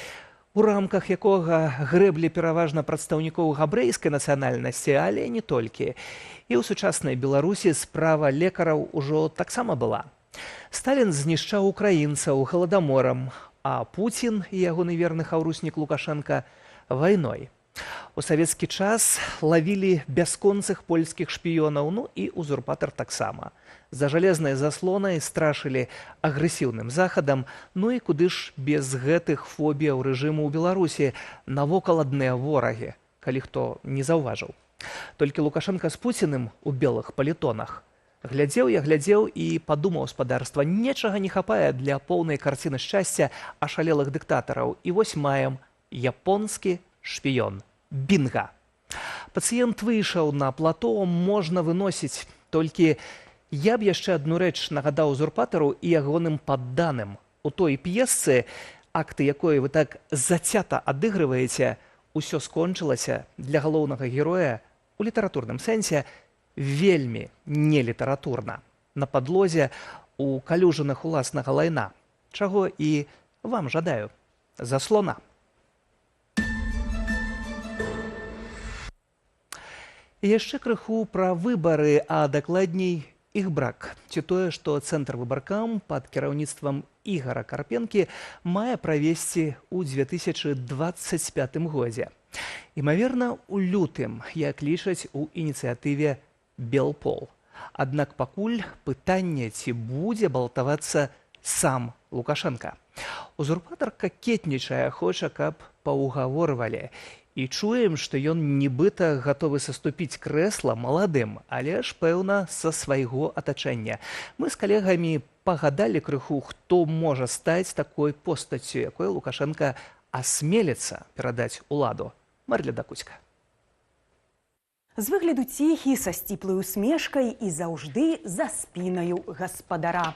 у рамках якога грэблі пераважна прадстаўнікоў габрэйскай нацыянальнасці, але не толькі. І ў сучаснай Беларусі справа лекараў ужо таксама была. Сталін знішчаў украінцаў галадаморам, а Пуцін і ягоны верны хаўруснік Лукашенка вайной. У савецкі час лавілі бясконцых польскіх шпіёнаў, ну і узурпатар таксама. За жалезнай заслонай страшылі агрэсіўным захадам, ну і куды ж без гэтых фобіяў рэжыму ў Беларусі, навокал адныя ворагі, калі хто не заўважыў. Толькі Лукашенка з Пуціным у белых палітонах. Глядзеў і падумаў спадарства, нечага не хапае для поўнай карціны шчасця ашалелых дыктатараў. І вось маем японскі шпіён. Бінга. Пацыент выйшаў на плато, можна выносіць. Толькі я б яшчэ адну рэч нагадаў узурпатару і ягоным падданым. У той п'есцы, акты якой вы так зацята адыгрываеце, усё скончылася для галоўнага героя у літаратурным сэнсе вельмі нелітаратурна. На падлозе у калюжынах уласнага лайна. Чаго і вам жадаю. Заслона. І яшчэ крыху пра выбары, а дакладней іх брак. Ці тое, што Цэнтр выбаркам пад кіраўніцтвам Ігара Карпенкі мае правесці ў 2025 годзе. Імаверна, у лютым, як лічаць у ініцыятыве Белпол. Аднак пакуль пытанне, ці будзе балтавацца сам Лукашенка. Узурпатар какетнічае, хоча, каб паўгаворвалі. І чуем, што ён нібыта гатовы саступіць крэсла маладым, але ж, пэўна, са свайго атачэння. Мы з калегамі пагадалі крыху, хто можа стаць такой постаццю, якой Лукашенка асмеліцца перадаць уладу. Марля Дакуцька. З выгляду ціхі, са сціплай усмешкай і заўжды за спінаю гаспадара.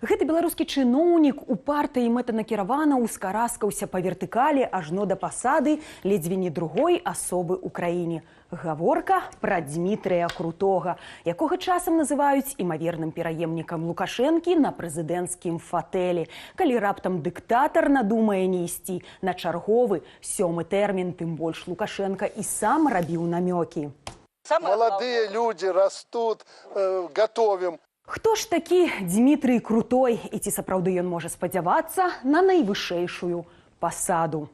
Гэты беларускі чыноўнік упарта і мэтанакіравана ўскараскаўся па вертыкалі ажно да пасады ледзьве не другой асобы ў краіне. Гаворка пра Дзмітрыя Крутога, якога часам называюць імаверным пераемнікам Лукашэнкі на прэзідэнцкім фатэлі. Калі раптам дыктатар надумае не ісці на чарговы 7-й тэрмін, тым больш Лукашенка і сам рабіў намёкі. Молодые люди растут, готовим. Хто ж такі Дзмітрый Крутой і ці сапраўды ён можа спадзявацца на найвышэйшую пасаду?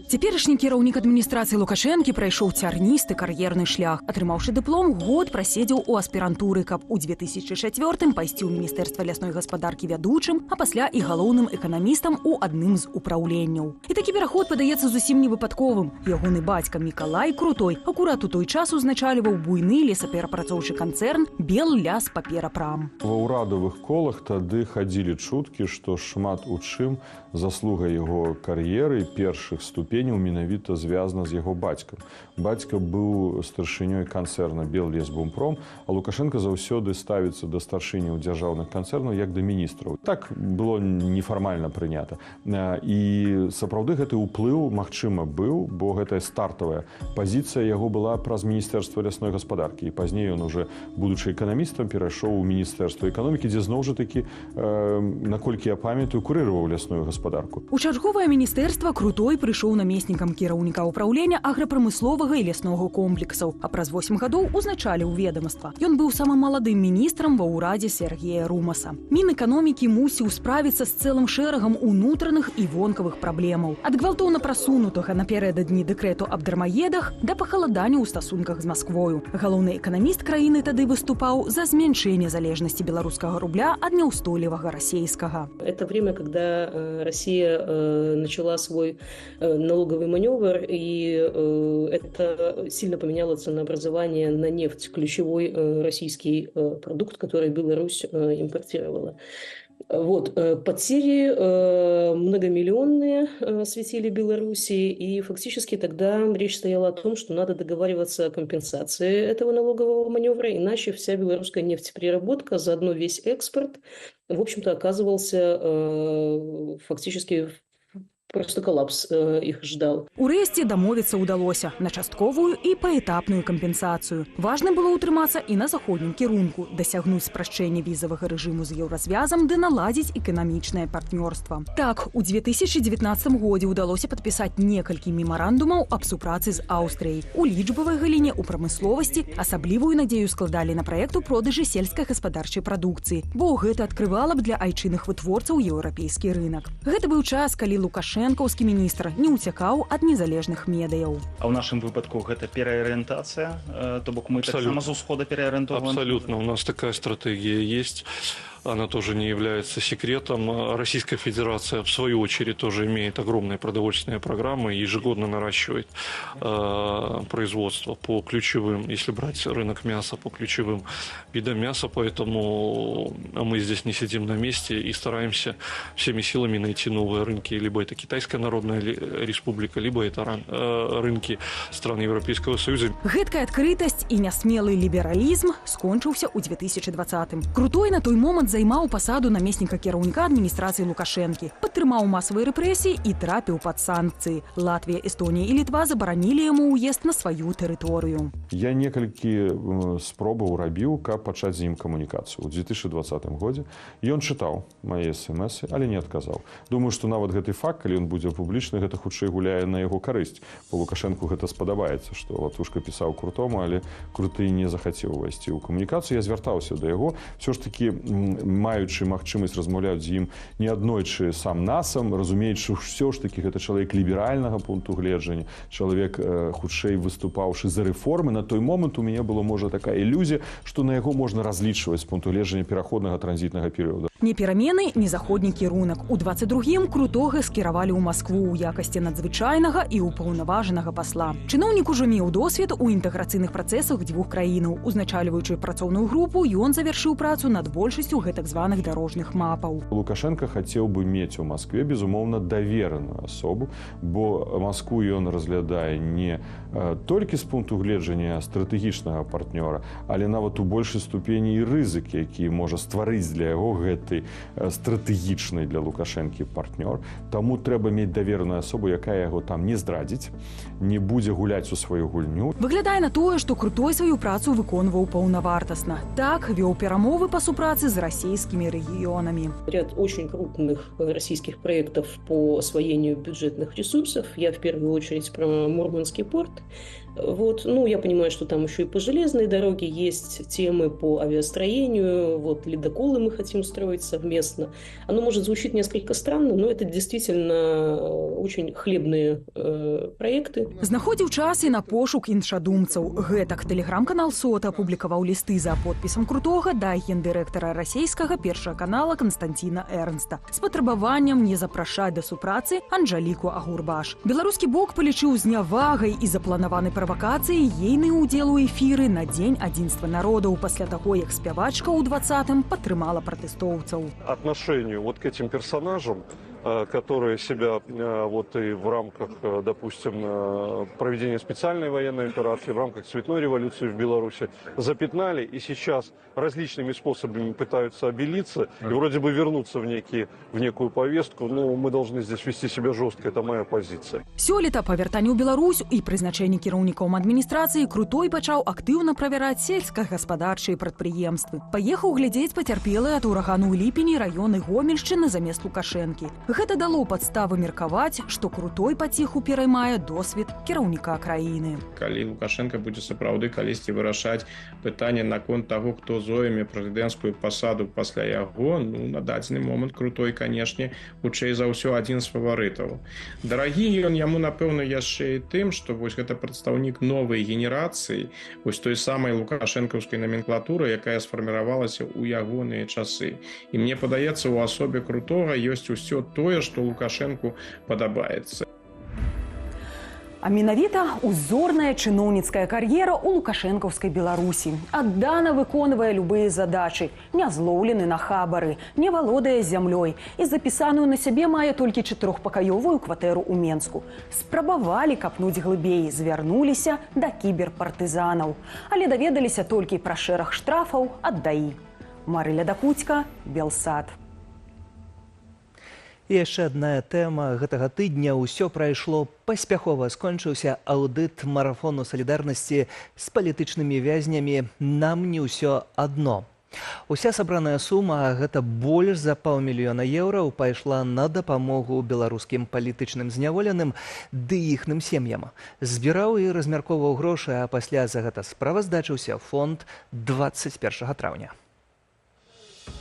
Цяперашні кіраўнік адміністрацыі Лукашэнкі прайшоў цярністы кар'ерны шлях. Атрымаўшы дыплом, год праседзеў у аспірантуры, каб у 2004-м пайсці ў Міністэрства лясной гаспадаркі вядучым, а пасля і галоўным эканамістам у адным з управленняў. І такі пераход падаецца зусім не выпадковым. Ягоны бацька Мікалай Крутой акурат у той час узначальваў буйны лесаперапрацоўчы канцэрн «Белляспаперапрам». Ва ўрадавых колах тады хадзілі чуткі, што шмат у чым заслуга яго кар'еры першых ступеняў менавіта звязана з яго бацькам. Бацька быў старшынёй канцэрна «Беллесбумпром», а Лукашенко заўсёды ставіцца да старшыняў дзяржаўных канцэрнаў як да міністраў. Так было нефармальна прынята. І сапраўды гэты ўплыў, магчыма, быў, бо гэтая стартавая пазіцыя яго была праз Міністэрства лясной гаспадаркі. І пазней ён уже, будучы эканамістам, перайшоў у Міністэрства эканомікі, дзе зноў жа такі, наколькі я памятаю, курыраваў лясную гаспадарку. У чарговае міністэрства Крутой прыйшоў намеснікам кіраўніка ўпраўлення аграпрамысловага і ляснога комплексаў, а праз 8 гадоў узначаліў ведамства. Ён быў самым маладым міністрам ва ўрадзе Сергея Румаса. Мінэканомікі мусіў справіцца з цэлым шэрагам унутраных і вонкавых праблемаў. Ад гвалтоўна прасунутага напярэдадні дэкрэту аб дармаедах да пахаладання ў стасунках з Масквою. Галоўны эканаміст краіны тады выступаў за зменшэнне залежнасці беларускага рубля ад няўстойлівага расейскага. Это время, когда Россия начала свой налоговый маневр, и это сильно поменяло ценообразование на нефть, ключевой российский продукт, который Беларусь импортировала. Вот, потери многомиллионные светили Беларуси, и фактически тогда речь стояла о том, что надо договариваться о компенсации этого налогового маневра, иначе вся белорусская нефтепереработка, заодно весь экспорт, в общем-то, оказывался фактически просто коллапс их ждал. Урэшце дамовіцца ўдалося на частковую і паэтапную кампенсацыю. Важна было ўтрымацца і на заходнім кірунку, дасягнуць спрашчэння візавага рэжыму з еўразвязам ды наладзіць эканамічнае партнёрства. Так, у 2019 годзе ўдалося падпісаць некалькі мемарандумаў аб супрацы з Аўстрыяй. У лічбавай галіне, у прамысловасці асаблівую надзею складалі на праект у продажы сельскагаспадарчай прадукцыі, бо гэта адкрывала б для айчынных вытворцаў еўрапейскі рынак. Гэта быў час, калі Лукашэнкаўскі міністр не ўцякаў ад незалежных медыяў. А ў нашым выпадку гэта пераарыентацыя, то бок мы таксама з усхода пераарыентованы? Абсолютно. У нас такая стратегия есть. Она тоже не является секретом. Российская Федерация, в свою очередь, тоже имеет огромные продовольственные программы и ежегодно наращивает производство по ключевым, если брать рынок мяса, по ключевым видам мяса. Поэтому мы здесь не сидим на месте и стараемся всеми силами найти новые рынки. Либо это Китайская Народная Республика, либо это рынки стран Европейского Союза. Гэткая адкрытасць і нясмелы лібералізм скончыўся ў 2020-м. Крутой на той момант займаў пасаду намесніка кіраўніка адміністрацыі Лукашэнкі, падтрымаў масавыя рэпрэсіі і трапіў пад санкцыі. Латвія, Эстонія і Літва забаранілі яму ўезд на сваю тэрыторыю. Я некалькі спробаў рабіў, каб пачаць з ім камунікацыю. У 2020 годзе ён чытаў мае смс-ы, але не адказаў. Думаю, што нават гэты факт, калі ён будзе публічны, гэта хутчэй гуляе на яго карысць. По Лукашэнку гэта спадабаецца, што Латушка пісаў Крутому, але Круты не захацеў увайсці ў камунікацыю. Я звяртаўся да яго. Все ж такі, маючы магчымасць размаўляць з ім не аднойчы сам насам, разумеючы, ўсё ж такі гэта чалавек ліберальнага пункту гледжання, чалавек хутчэй выступаўшы за рэформы. На той момант у мяне было, можа, такая ілюзія, што на яго можна разлічваць з пункту гледжання пераходнага транзітнага перыяду. Ні перамены, ні заходні кірунак. У 22-м Крутога скіравалі ў Маскву ў якасці надзвычайнага і ўпаўнаважанага пасла. Чыноўнік ужо меў досвед у інтэграцыйных працэсах дзвюх краінаў. Узначальваючы працоўную групу, ён завяршыў працу над большасцю гэтак званых дарожных мапаў. Лукашенко хацеў бы мець у Маскве, безумоўна, давераную асобу, бо Маскву ён разглядае не толькі з пункту гледжання стратэгічнага партнёра, але нават у большай ступені і рызыкі, які можа стварыць для яго гэты стратэгічны для Лукашэнкі партнёр. Таму трэба мець давераную асобу, якая яго там не здрадзіць, не будзе гуляць у сваю гульню. Выглядае на тое, што Крутой сваю працу выконваў паўнавартасна. Так, вёў перамовы па супрацы з российскими регионами. Ряд очень крупных российских проектов по освоению бюджетных ресурсов. Я в первую очередь про Мурманский порт. Вот. Ну, я понимаю, что там еще и по железной дороге есть темы по авиастроению, вот ледоколы мы хотим строить совместно. Оно может звучить несколько странно, но это действительно очень хлебные проекты. Знаходзіў час і на пошук іншадумцаў. Гэтак тэлеграм-канал СОТ апублікаваў лісты за подпісам Крутога да гендырэктара расійскага першага канала Константина Эрнста з патрабаваннем не запрашаць да супрацы Анжаліку Агурбаш. Беларускі бок палічыў знявагай і запланаваны правакацыі ейны ўдзел у эфіры на Дзень адзінства народаў пасля таго, як спявачка ў 20-м падтрымала пратэстоўцаў. Отношению вот к этим персонажам, которые себя вот и в рамках, допустим, проведения специальной военной операции, в рамках цветной революции в Беларуси запятнали и сейчас различными способами пытаются обелиться и вроде бы вернуться в некую повестку, но мы должны здесь вести себя жестко, это моя позиция. Сёлета па вяртанні ў Беларусь і прызначэнні кіраўніком адміністрацыі Крутой пачаў актыўна правяраць сельскагаспадарчыя прадпрыемствы. Паехаў глядзець пацярпелыя ад урагану ў ліпені раёны Гомельшчыны замест Лукашэнкі. Гэта дало падставы меркаваць, што Крутой паціху пераймае досвед кіраўніка краіны. Калі Лукашенко будзе сапраўды калісьці вырашаць пытанне наконт таго, хто зойме прэзідэнцкую пасаду пасля яго, ну, на дадзены момант Крутой, канешне, хутчэй за ўсё адзін з фаварытаў. Дарагі ён яму, напэўна, яшчэ і тым, што вось гэта прадстаўнік новай генерацыі, вось той самай лукашэнкаўскай наменклатуры, якая сфарміравалася ў ягоныя часы. І мне падаецца, у асобе Крутога ёсць усё тое, што Лукашэнку падабаецца. А менавіта узорная чыноўніцкая кар'ера ў лукашэнкаўскай Беларусі. Аддана выконвае любыя задачы, не злоўлены на хабары, не валодае зямлёй і запісаную на сябе мае толькі 4-пакаёвую кватэру ў Менску. Спрабавалі капнуць глыбей, звярнуліся да кіберпартызанаў, але даведаліся толькі пра шэраг штрафаў ад ДАІ. Марыля Дакуцька, Белсад. І яшчэ адна тэма гэтага тыдня. Усё прайшло паспяхова. Скончыўся аўдыт марафону салідарнасці з палітычнымі вязнямі «Нам не ўсё адно». Уся сабраная сума, гэта больш за 500 000 еўраў, пайшла на дапамогу беларускім палітычным зняволеным ды іхным сем'ям. Збіраў і размяркоўваў грошы, а пасля за гэта справаздачыўся фонд 21 траўня.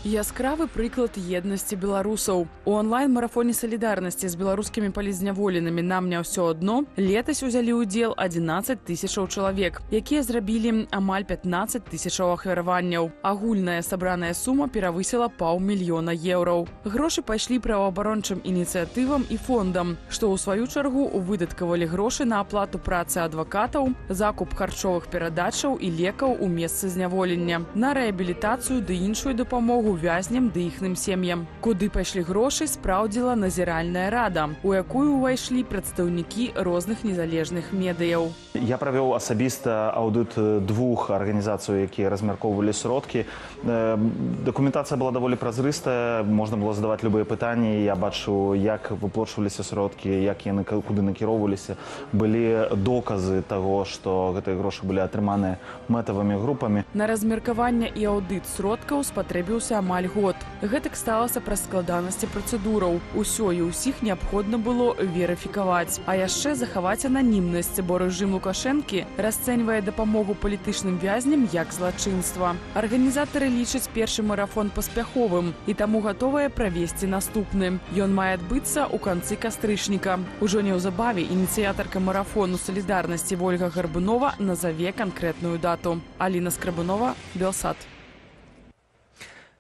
Яскравы прыклад еднасці беларусаў. У онлайн-марафоне салідарнасці з беларускімі палітзняволенымі «Нам не ўсё адно» летась узялі ўдзел 11 000 чалавек, якія зрабілі амаль 15 000 ахвяраванняў. Агульная сабраная сума перавысіла 500 000 еўраў. Грошы пайшлі праваабарончым ініцыятывам і фондам, што ў сваю чаргу выдаткавалі грошы на аплату працы адвакатаў, закуп харчовых перадачаў і лекаў у месцы зняволення, на рэабілітацыю ды іншую дапамогу вязням ды іхным сем'ям. Куды пайшлі грошы, спраўдзіла назіральная рада, у якую ўвайшлі прадстаўнікі розных незалежных медыяў. Я правёў асабіста аўдыт 2 арганізацый, якія размяркоўвалі сродкі. Дакументацыя была даволі празрыстая, можна было задаваць любыя пытанні. Я бачыў, як выплачваліся сродкі, як яны куды накіроўваліся. Былі доказы таго, што гэтыя грошы былі атрыманыя мэтавымі групамі. На размеркаванне і аўдыт сродкаў спатрэбіўся амаль год. Гэтак сталася праз складанасці працэдураў. Усё і ўсіх неабходна было верыфікаваць. А яшчэ захаваць ананімнасць, бо рэжым Лукашэнкі расцэньвае дапамогу палітычным вязням як злачынства. Арганізатары лічаць першы марафон паспяховым і таму гатовыя правесці наступны. Ён мае адбыцца ў канцы кастрычніка. Ужо неўзабаве ініцыятарка марафону салідарнасці Вольга Гарбунова назаве канкрэтную дату. Аліна Скрабунова, Белсад.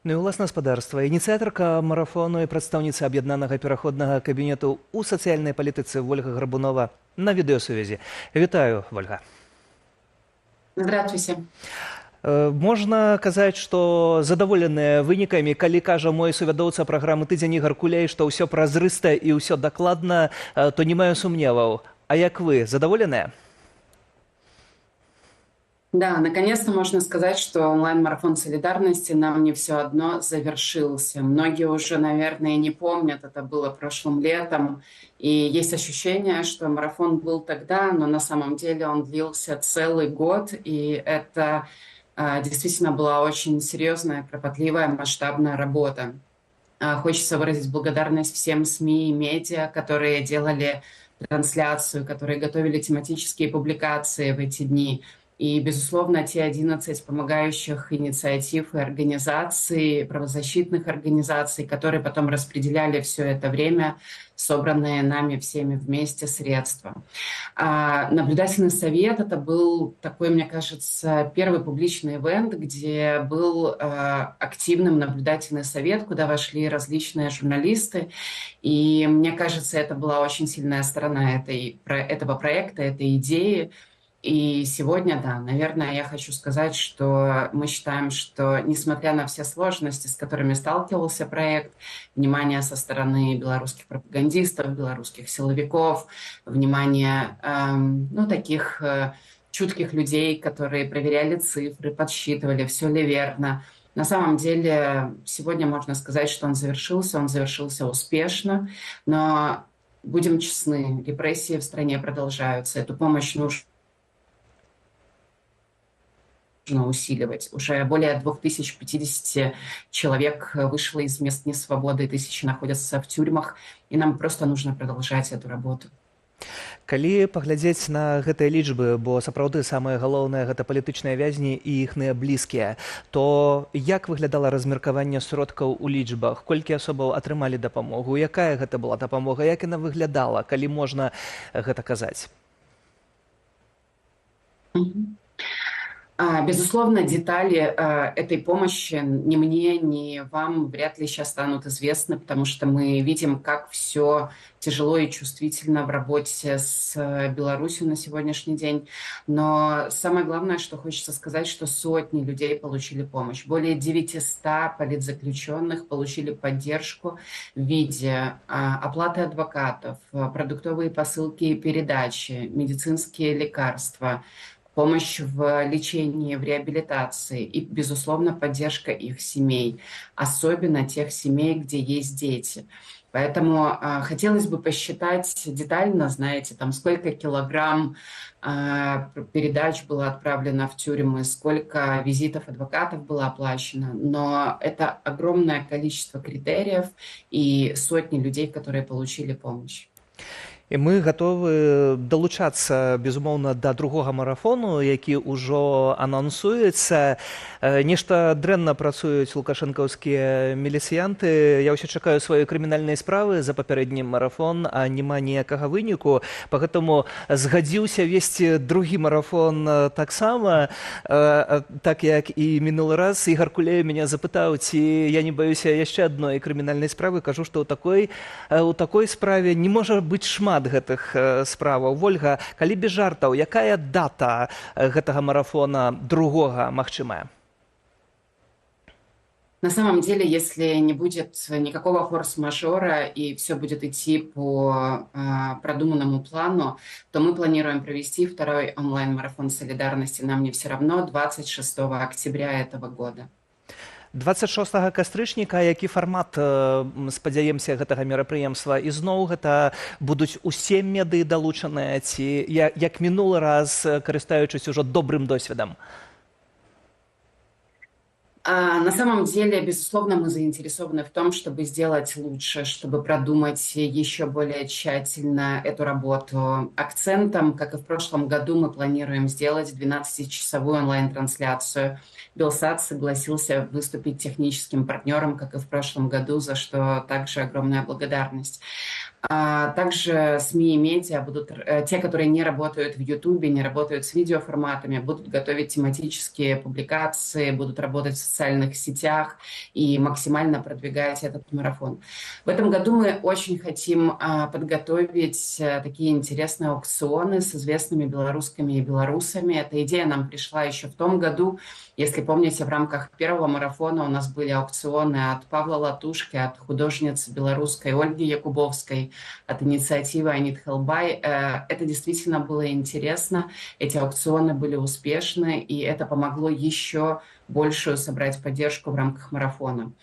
Ну і ўласна гаспадарства. Ініцыятарка марафону і прадстаўніца аб'яднанага пераходнага кабінету ў сацыяльнай палітыцы Вольга Гарбунова на відэасувязі. Вітаю, Вольга. Здравствуйте. Можна казаць, што задаволеныя вынікамі, калі кажа мой сувядоўца праграмы «Тыдзень Ігар Кулей», што ўсё празрыста і ўсё дакладна, то не маю сумневаў. А як вы, задаволеныя? Да, наконец-то можно сказать, что онлайн-марафон солидарности «Нам не все одно» завершился. Многие уже, наверное, не помнят, это было прошлым летом. И есть ощущение, что марафон был тогда, но на самом деле он длился целый год. И это действительно была очень серьезная, кропотливая, масштабная работа. Хочется выразить благодарность всем СМИ и медиа, которые делали трансляцию, которые готовили тематические публикации в эти дни. И, безусловно, те 11 помогающих инициатив и организаций, правозащитных организаций, которые потом распределяли все это время, собранные нами всеми вместе средства. А наблюдательный совет — это был такой, мне кажется, первый публичный ивент, где был активным наблюдательный совет, куда вошли различные журналисты. И мне кажется, это была очень сильная сторона этого проекта, этой идеи. И сегодня, да, наверное, я хочу сказать, что мы считаем, что, несмотря на все сложности, с которыми сталкивался проект, внимание со стороны белорусских пропагандистов, белорусских силовиков, внимание, таких чутких людей, которые проверяли цифры, подсчитывали, все ли верно. На самом деле, сегодня можно сказать, что он завершился успешно, но будем честны, репрессии в стране продолжаются, эту помощь нужно усиливать. Уже более 2050 человек вышло из мест несвободы, тысячи находятся в тюрьмах, и нам просто нужно продолжать эту работу. Калі паглядзець на гэтыя лічбы, бо сапраўды самае галоўнае гэта палітычныя вязні і іхныя блізкія, то як выглядала размеркаванне сродкаў у лічбах, колькі асобаў атрымалі дапамогу, якая гэта была дапамога, як яна выглядала, калі можна гэта казаць? Безусловно, детали этой помощи ни мне, ни вам вряд ли сейчас станут известны, потому что мы видим, как все тяжело и чувствительно в работе с Беларусью на сегодняшний день. Но самое главное, что хочется сказать, что сотни людей получили помощь. Более 900 политзаключенных получили поддержку в виде оплаты адвокатов, продуктовые посылки и передачи, медицинские лекарства, помощь в лечении, в реабилитации и, безусловно, поддержка их семей, особенно тех семей, где есть дети. Поэтому хотелось бы посчитать детально, знаете, там сколько килограмм передач было отправлено в тюрьмы, сколько визитов адвокатов было оплачено, но это огромное количество критериев и сотни людей, которые получили помощь. І мы гатовы далучацца, безумоўна, да другога марафону, які ўжо анансуецца. Нешта дрэнна працуюць лукашэнкаўскія міліцыянты. Я ўсё чакаю сваёй крымінальнай справы за папярэдні марафон, а няма ніякага выніку. Пагэтаму згадзіўся весці другі марафон таксама, так як і мінулы раз. Ігар Кулеў мяне запытаў, ці я не баюся яшчэ адной крымінальнай справы. Кажу, што ў такой справе не можа быць шмат гэтых справаў. Вольга, калі без жартаў, якая дата гэтага марафона другога магчымая? На самом деле, если не будет никакого форс-мажора и все будет идти по продуманному плану, то мы планируем провести второй онлайн-марафон солидарности «Нам не все равно» 26 октября этого года. 26 кастрычніка, які фармат, спадзяемся, гэтага мерапрыемства? І зноў гэта будуць усе медыі далучаныя, ці як мінулы раз, карыстаючыся ўжо добрым досведам? На самом деле, безусловно, мы заинтересованы в том, чтобы сделать лучше, чтобы продумать еще более тщательно эту работу. Акцентом, как и в прошлом году, мы планируем сделать 12-часовую онлайн-трансляцию. Белсат согласился выступить техническим партнером, как и в прошлом году, за что также огромная благодарность. Также СМИ и медиа будут, те, которые не работают в Ютубе, не работают с видеоформатами, будут готовить тематические публикации, будут работать в социальных сетях и максимально продвигать этот марафон. В этом году мы очень хотим подготовить такие интересные аукционы с известными белорусскими и белорусами. Эта идея нам пришла еще в том году. Если помните, в рамках первого марафона у нас были аукционы от Павла Латушки, от художницы белорусской Ольги Якубовской, от инициативы Анит Хелбай. Это действительно было интересно, эти аукционы были успешны, и это помогло еще большую собрать поддержку в рамках марафона.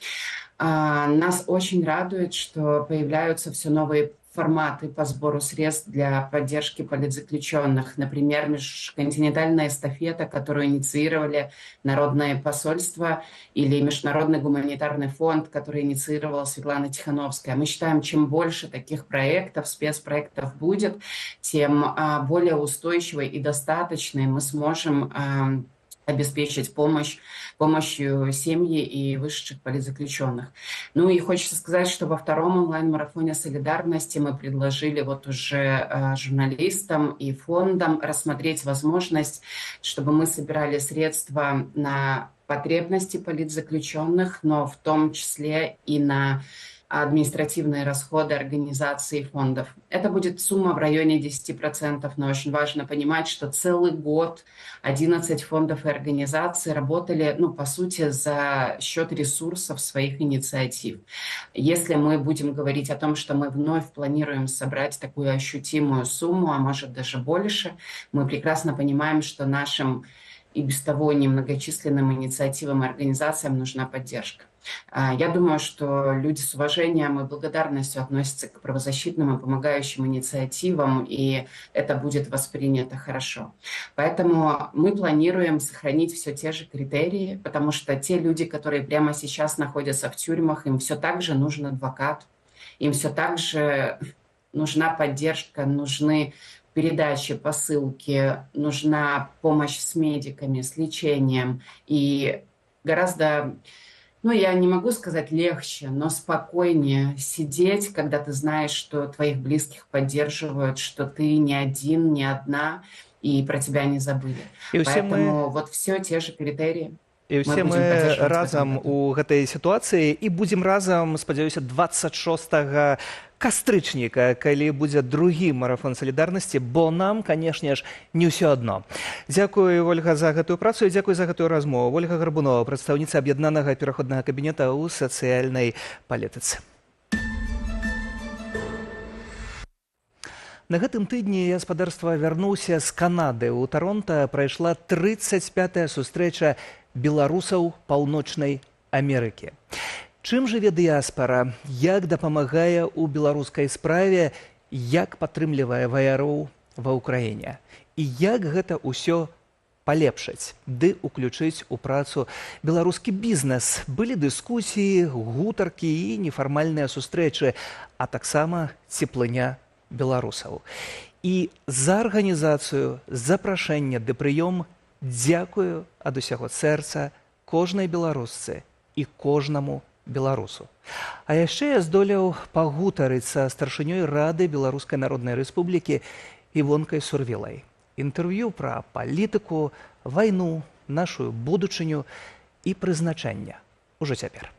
Нас очень радует, что появляются все новые форматы по сбору средств для поддержки политзаключенных. Например, межконтинентальная эстафета, которую инициировали Народное посольство, или Международный гуманитарный фонд, который инициировала Светлана Тихановская. Мы считаем, чем больше таких проектов, спецпроектов будет, тем более устойчивой и достаточной мы сможем обеспечить помощью семьи и вышедших политзаключенных. Ну и хочется сказать, что во втором онлайн-марафоне солидарности мы предложили вот уже журналистам и фондам рассмотреть возможность, чтобы мы собирали средства на потребности политзаключенных, но в том числе и на административные расходы организаций и фондов. Это будет сумма в районе 10%, но очень важно понимать, что целый год 11 фондов и организаций работали, по сути, за счет ресурсов своих инициатив. Если мы будем говорить о том, что мы вновь планируем собрать такую ощутимую сумму, а может даже больше, мы прекрасно понимаем, что нашим и без того немногочисленным инициативам и организациям нужна поддержка. Я думаю, что люди с уважением и благодарностью относятся к правозащитным и помогающим инициативам, и это будет воспринято хорошо. Поэтому мы планируем сохранить все те же критерии, потому что те люди, которые прямо сейчас находятся в тюрьмах, им все так же нужен адвокат, им все так же нужна поддержка, нужны передачи, посылки, нужна помощь с медиками, с лечением, и гораздо... я не могу сказать легче, но спокойнее сидеть, когда ты знаешь, что твоих близких поддерживают, что ты не один, не одна, и про тебя не забыли. Поэтому вот все те же критерии. І ўсе мы разам у гэтай сітуацыі і будзем разам, спадзяюся, 26 кастрычніка, калі будзе другі марафон салідарнасці, бо нам, канешне ж, не ўсё адно. Дзякую, Ольга, за гэтую працу і дзякую за гэтую размову. Ольга Гарбунова, прадстаўніца аб'яднанага пераходнага кабінета ў сацыяльнай палітыцы. На гэтым тыдні гаспадарства вярнуўся з Канады. У Таронта прайшла 35-я сустрэча беларусаў Паўночнай Амерыкі. Чым жыве дыяспара, як дапамагае ў беларускай справе, як падтрымлівае ваяроў ва ўкраіне і як гэта ўсё палепшыць ды ўключыць у працу беларускі бізнес. Былі дыскусіі, гутаркі і нефармальныя сустрэчы, а таксама цеплыня беларусаў. І за арганізацыю, запрашэнне ды прыём дзякую ад усяго сэрца кожнай беларусцы і кожнаму беларусу. А яшчэ я здолеў пагутарыць са старшынёй Рады Беларускай Народнай Рэспублікі Івонкай Сурвілай. Інтэрв'ю пра палітыку, вайну, нашу будучыню і прызначэння ужо цяпер.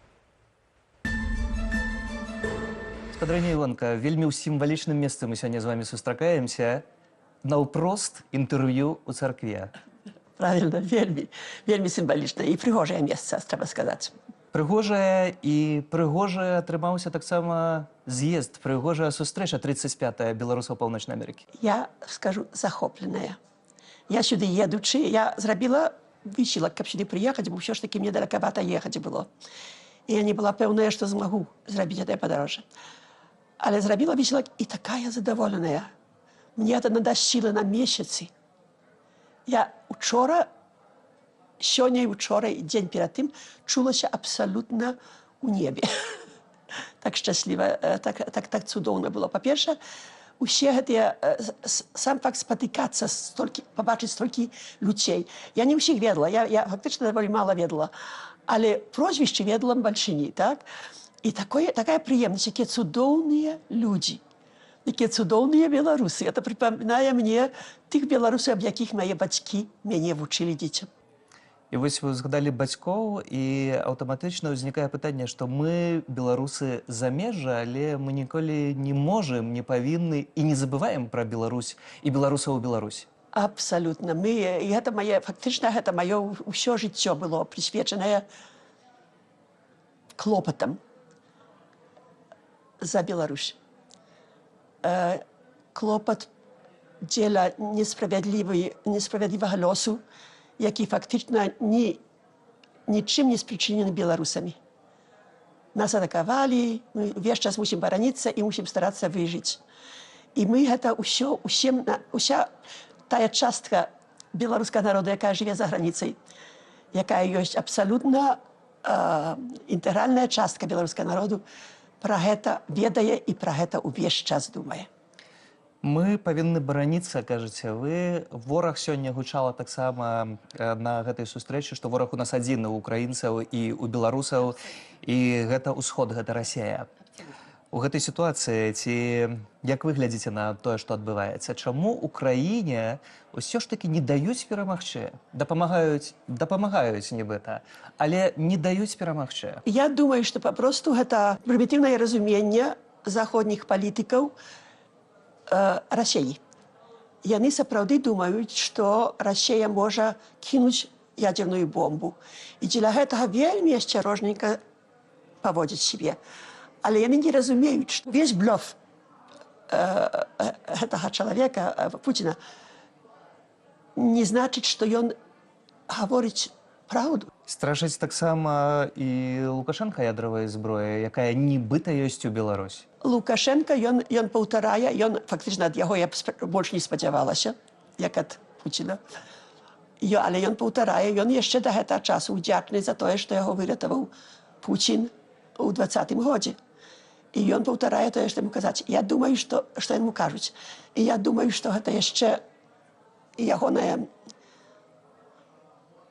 Спадарня Івонка, вельмі ў сімвалічным месцы мы сёння з вамі сустракаемся. Наўпрост інтэрв'ю ў царкве. Правильно, вельмі сімвалічна і прыгожае месца, трэба сказаць. Прыгожая і прыгожая атрымаўся таксама з'езд, прыгожая сустрэча 35-я беларусаў Паўночнай Амерыкі. Я скажу, захопленая. Я сюды едучы, я зрабіла высілак, каб сюды прыехаць, бо ўсё ж такі мне далекавата ехаць было. І я не была пэўная, што змагу зрабіць гэтае падарожжа. Але зрабіла высілак і такая задаволеная. Мне это надасць сілы на месяцы. Я учора, сёння і учора, і дзень перад тым, чулася абсалютна ў небе. Так шчасліва, так цудоўна было. Па-перша, усе гэтыя, сам факт спатыкацца, пабачыць столькі людзей. Я не ўсіх ведала, я фактычна даволі мала ведала. Але прозвішчы ведала бальшыні, так? І такая прыемнасць, якія цудоўныя людзі. Якія цудоўныя беларусы. Это прыпамінае мне тых беларусаў, аб якіх мае бацькі мяне вучылі дзецям. І вось вы згадалі бацькоў, і аўтаматычна ўзнікае пытанне, што мы, беларусы, замежжа, але мы ніколі не можам, не павінны і не забываем пра Беларусь і беларусаў у Беларусі. Абсалютна. І гэта мае, фактычна, гэта маё ўсё жыццё было прысвечанае клопатам за Беларусь. Клопат дзеля несправядлівага лёсу, – які фактично нічим не спричинені білорусами. Нас атакавалі, мы ўвесь час мусім бараніцца і мусім старацца выжыць. І мы гэта ўся тая частка беларускага народа, якая жыве за граніцай, якая ёсць абсалютна інтэгральная частка беларускага народу, пра гэта ведае і пра гэта ўвесь час думае. Мы павінны бараніцца, кажаце вы. Вораг сёння гучала таксама на гэтай сустрэчы, што вораг у нас адзін у украінцаў і у беларусаў, і гэта ўсход, гэта Расія. У гэтай сітуацыі ці як вы глядзіце на тое, што адбываецца? Чаму Украіне ўсё ж такі не даюць перамагчы? Дапамагаюць нібыта, але не даюць перамагчы. Я думаю, што папросту гэта прымітыўнае разуменне заходніх палітыкаў Расіі. Яны сапраўды думаюць, што Расія можа кінуць ядерную бомбу. І дзеля гэтага вельмі асцярожненька паводзіць сябе. Але яны не разумеюць, што весь блёф гэтага чалавека, Пуціна, не значыць, што ён гаворыць праўду. Страшыць таксама і Лукашенка ядравай зброі, якая нібыта ёсць у Беларусі. Лукашенка, ён паўтарае, ён фактычна ад яго я больш не спадзявалася, як ад Пуціна. Але ён паўтарае, ён яшчэ да гэтага часу ўдзякны за тое, што яго выратаваў Пуцін у 20-м годзе. І ён паўтарае тое, што яму казаць. Я думаю, што яму кажуць. І я думаю, што гэта яшчэ ягонае,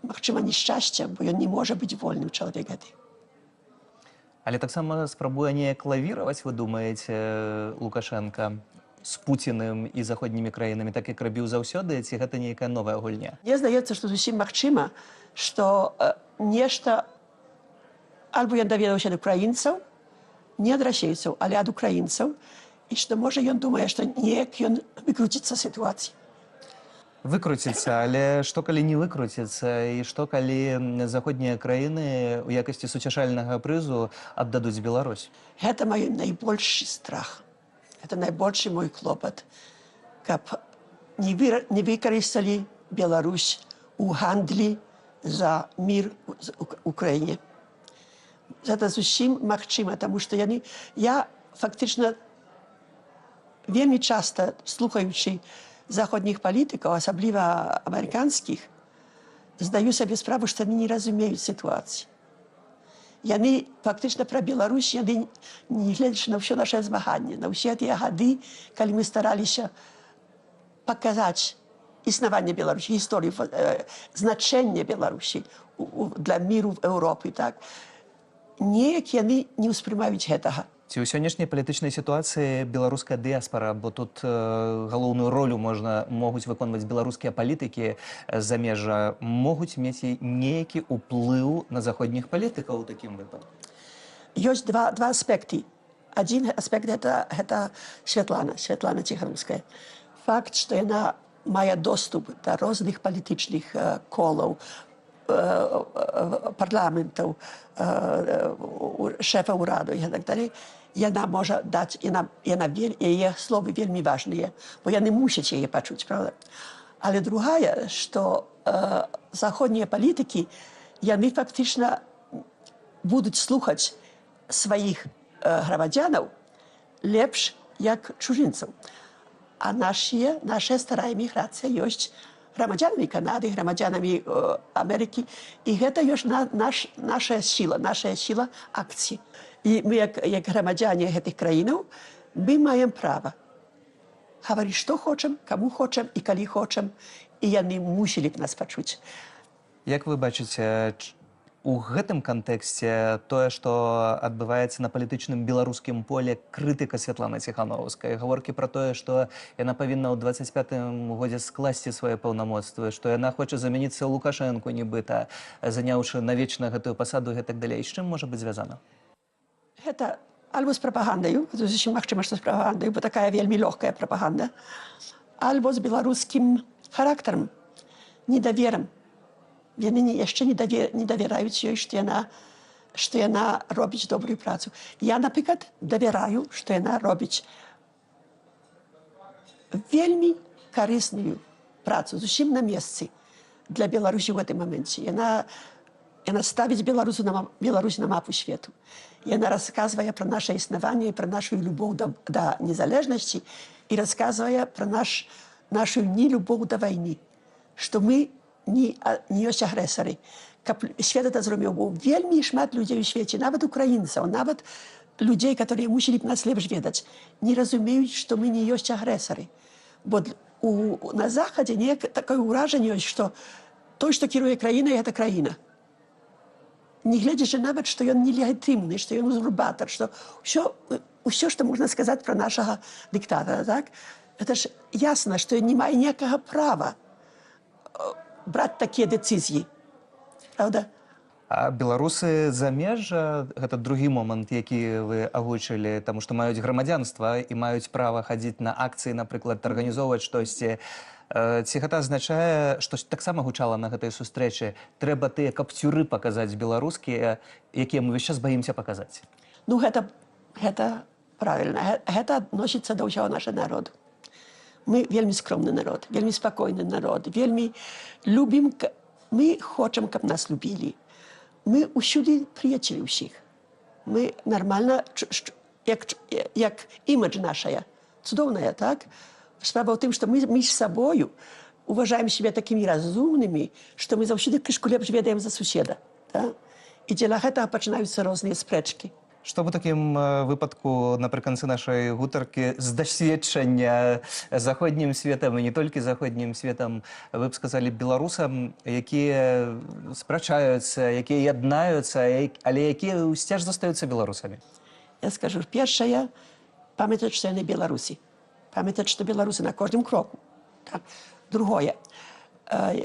магчыма, нешчасце, бо ён не можа быць вольным чалавек гэты. Але таксама спрабуе неяк лавіраваць, вы думаеце, Лукашенка з Пуціным і заходнімі краінамі, так як рабіў заўсёды, ці гэта нейкая новая гульня? Мне здаецца, што зусім магчыма, што нешта альбо ён даведаўся ад украінцаў, не ад расейцаў, але ад украінцаў, і што, можа, ён думае, што неяк ён выкруціцца сітуацыі. Выкруціцца, але што калі не выкруціцца, і што калі заходнія краіны ў якасці суцяшальнага прызу аддадуць Беларусь? Гэта мой найбольшы страх. Гэта найбольшы мой клопат, каб не выкарысталі Беларусь у гандлі за мір у краіне. Гэта зусім магчыма, таму што я фактычна вельмі часта, слухаючы заходніх палітыкаў, асабліва амерыканскіх, здаю сабе справу, што яны не разумеюць сітуацыі. Яны фактычна пра Беларусь, яны не гледзячы на ўсё нашае змаганне, на ўсе тыя гады, калі мы стараліся паказаць існаванне Беларусі, гісторыю, значэнне Беларусі для міру в Еўропы, так? Неяк яны не ўспрымаюць гэтага. Ці ў сённяшняй палітычнай сітуацыі беларуская дыяспара, бо тут галоўную ролю могуць выконваць беларускія палітыкі замежжа, могуць мець нейкі ўплыў на заходніх палітыкаў у такім выпадку? Ёсць два аспекты. Адзін аспект гэта Святлана Ціхановская. Факт, што яна мае доступ да розных палітычных колаў, парламентаў, шэфа ўраду і так далей, яна можа даць, яе словы вельмі важныя, бо яны мусяць яе пачуць, правда? Але другая, што заходнія палітыкі, яны фактычна будуць слухаць сваіх грамадзянаў лепш, як чужынцаў. А наша старая міграцыя ёсць грамадзянамі Канады, грамадзянамі Амерыкі. І гэта ёсць наша сіла акцыі. І мы, як грамадзяне гэтых краінаў, мы маем права гаварыць, што хочам, каму хочам і калі хочам, і яны мусілі б нас пачуць. Як вы бачыце, у гэтым кантэксце тое, што адбываецца на палітычным беларускім поле, крытыка Святланы Ціхановскай, гаворкі пра тое, што яна павінна ў 25-м годзе скласці свае паўнамоцтвы, што яна хоча замяніцца Лукашэнку, нібыта, заняўшы навечна гэтую пасаду і гэтак далей. З чым можа быць звязана? Гэта альбо з прапагандаю, зусім магчыма, што з прапагандаю, бо такая вельмі лёгкая прапаганда, альбо з беларускім характарам, недаверам. Яны яшчэ не давяраюць ёй, што яна робіць добрую працу. Я, напрыклад, давяраю, што яна робіць вельмі карысную працу, зусім на месцы для Беларусі ў гэтым моменце. Яна яна ставіць Беларусь на мапу свету. Яна расказвае пра наша існаванне і пра нашу любоў да незалежнасці і расказвае пра нашу нелюбоў да вайны, што мы не ёсць агрэсары. Каб свет это зразумеў, бо вельмі шмат людзей у свеце, нават украінцаў, нават людзей, которые мусілі б нас лепш ведаць, не разумеюць, што мы не ёсць агрэсары. Бо на Захадзе такое ўражанне ёсць, што той, што кіруе краінай, гэта краіна. Не гледзячы нават, што ён нелегітымны, што ён узурпатар, што ўсё, што можна сказаць пра нашага дыктатара, так? Это ж ясна, што не мае ніякага права браць такія дэцызіі. Правда? А беларусы замежжа, гэта другі момант, які вы агучылі, таму што маюць грамадзянства і маюць права хадзіць на акцыі, напрыклад, арганізоўваць штосьці. Ці гэта азначае, што таксама гучала на гэтай сустрэчы, трэба тыя капцюры паказаць беларускія, якія мы ўвесь час баімся паказаць? Ну, гэта правільна. Гэта адносіцца да ўсяго нашага народу. Мы вельмі скромны народ, вельмі спакойны народ, вельмі любім, мы хочам, каб нас любілі. Мы ўсюды прыяцелі ўсіх. Мы нармальна, як імідж нашая, цудоўная, так? Справа ў тым, што мы з сабою уважаем себе такімі разумнымі, што мы заўсёды крышку лепш ведаем за суседа. І дзеля гэтага пачынаюцца розныя спрэчкі. Што ў такім выпадку напрыканцы нашай гутаркі з дасведчання заходнім светам і не толькі заходнім светам вы б сказалі беларусам, якія спрачаюцца, якія яднаюцца, але якія ўсцяж застаюцца беларусамі? Я скажу, першае, памятаць, што яны беларусі. Памятаць, што беларусы на кожным кроку. Другое,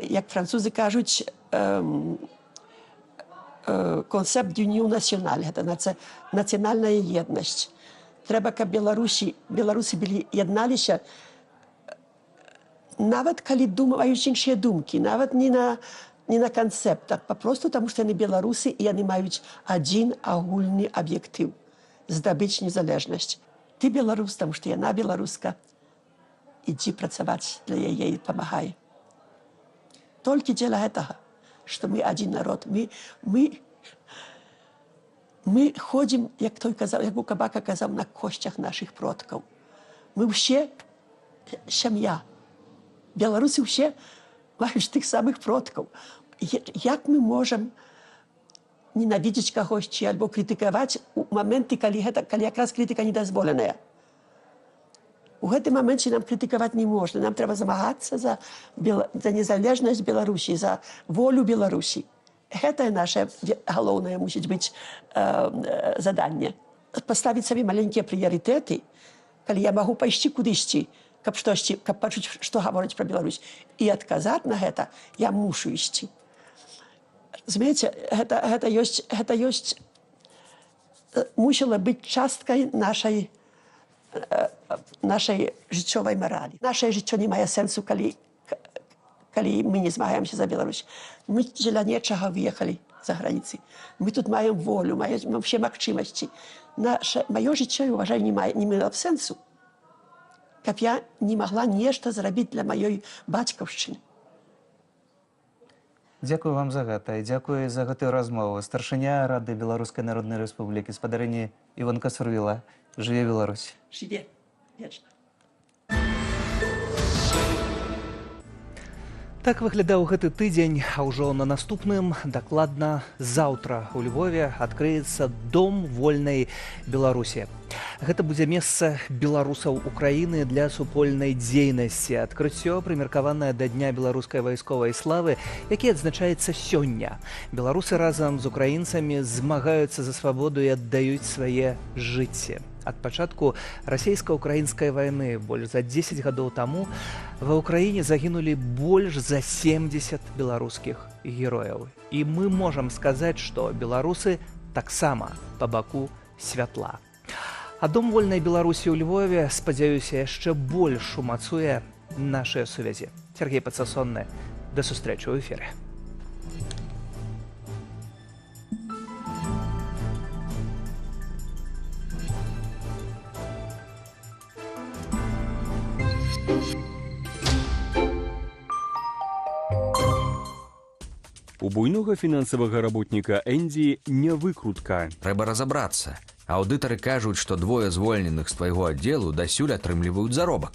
як французы кажуць, концепт d'union nationale, гэта нацыянальная еднасць. Трэба, каб беларусы ядналіся, нават калі маюць іншыя думкі, нават не на канцэптах, папросту таму, што яны беларусы і яны маюць адзін агульны аб'ектыў – здабыць незалежнасць. Ты беларус, таму што яна беларуска, ідзі працаваць для яе і памагай. Толькі дзеля гэтага, што мы адзін народ. Мы ходзім, як у Кабака казаў, на косцях нашых продкаў. Мы ўсе сям'я. Беларусы ўсе маюць тых самых продкаў. Як мы можам ненавідзець кагосьці альбо крытыкаваць у моменты, калі якраз крытыка недазволеная? У гэтым моменце нам крытыкаваць не можна. Нам трэба замагацца за незалежнасць Беларусі, за волю Беларусі. Гэта наше галоўнае мусіць быць заданне. Паставіць сабе маленькія прыярытэты, калі я магу пайсці кудысьці, каб пачуць, што гавораць пра Беларусь, і адказаць на гэта, я мушу ісці. Разумееце, гэта ёсць мусіла быць часткай нашай жыццёвай маралі. Нашае жыццё не мае сэнсу, калі мы не змагаемся за Беларусь. Мы дзеля нечага выехалі за граніцы. Мы тут маем волю, маем усе магчымасці. Маё жыццё, я ўважаю, не мела б сэнсу, каб я не магла нешта зрабіць для маёй бацькаўшчыны. Дзякую вам за гэта і дзякую за гэтую размову. Старшыня Рады Беларускай Народнай Рэспублікі, спадарыні Іванка Сурвіла. Жыве Беларусь! Жыве! Вечна! Так выглядаў гэты тыдзень, а ўжо на наступным, дакладна заўтра у Львове адкрыецца Дом вольнай Беларусі. Гэта будзе месца беларусаў Украіны для супольнай дзейнасці. Адкрыццё прымеркаванае да Дня беларускай вайсковай славы, які адзначаецца сёння. Беларусы разам з украінцамі змагаюцца за свабоду і аддаюць свае жыцці. Ад пачатку расійска-украінскай вайны больш за 10 гадоў таму ва ўкраіне загінулі больш за 70 беларускіх герояў. І мы можам сказаць, што беларусы таксама па баку святла. А Дом вольнай Беларусі ў Львове, спадзяюся, яшчэ больш умацуе нашыя сувязі. Сергей Пацасонны, да сустрэчы ў эфіры. У буйнога фінансавага работніка Энді не выкрутка. Трэба разабрацца. Аўдытары кажуць, што двое звольненых з твайго аддзелу дасюль атрымліваюць заробак.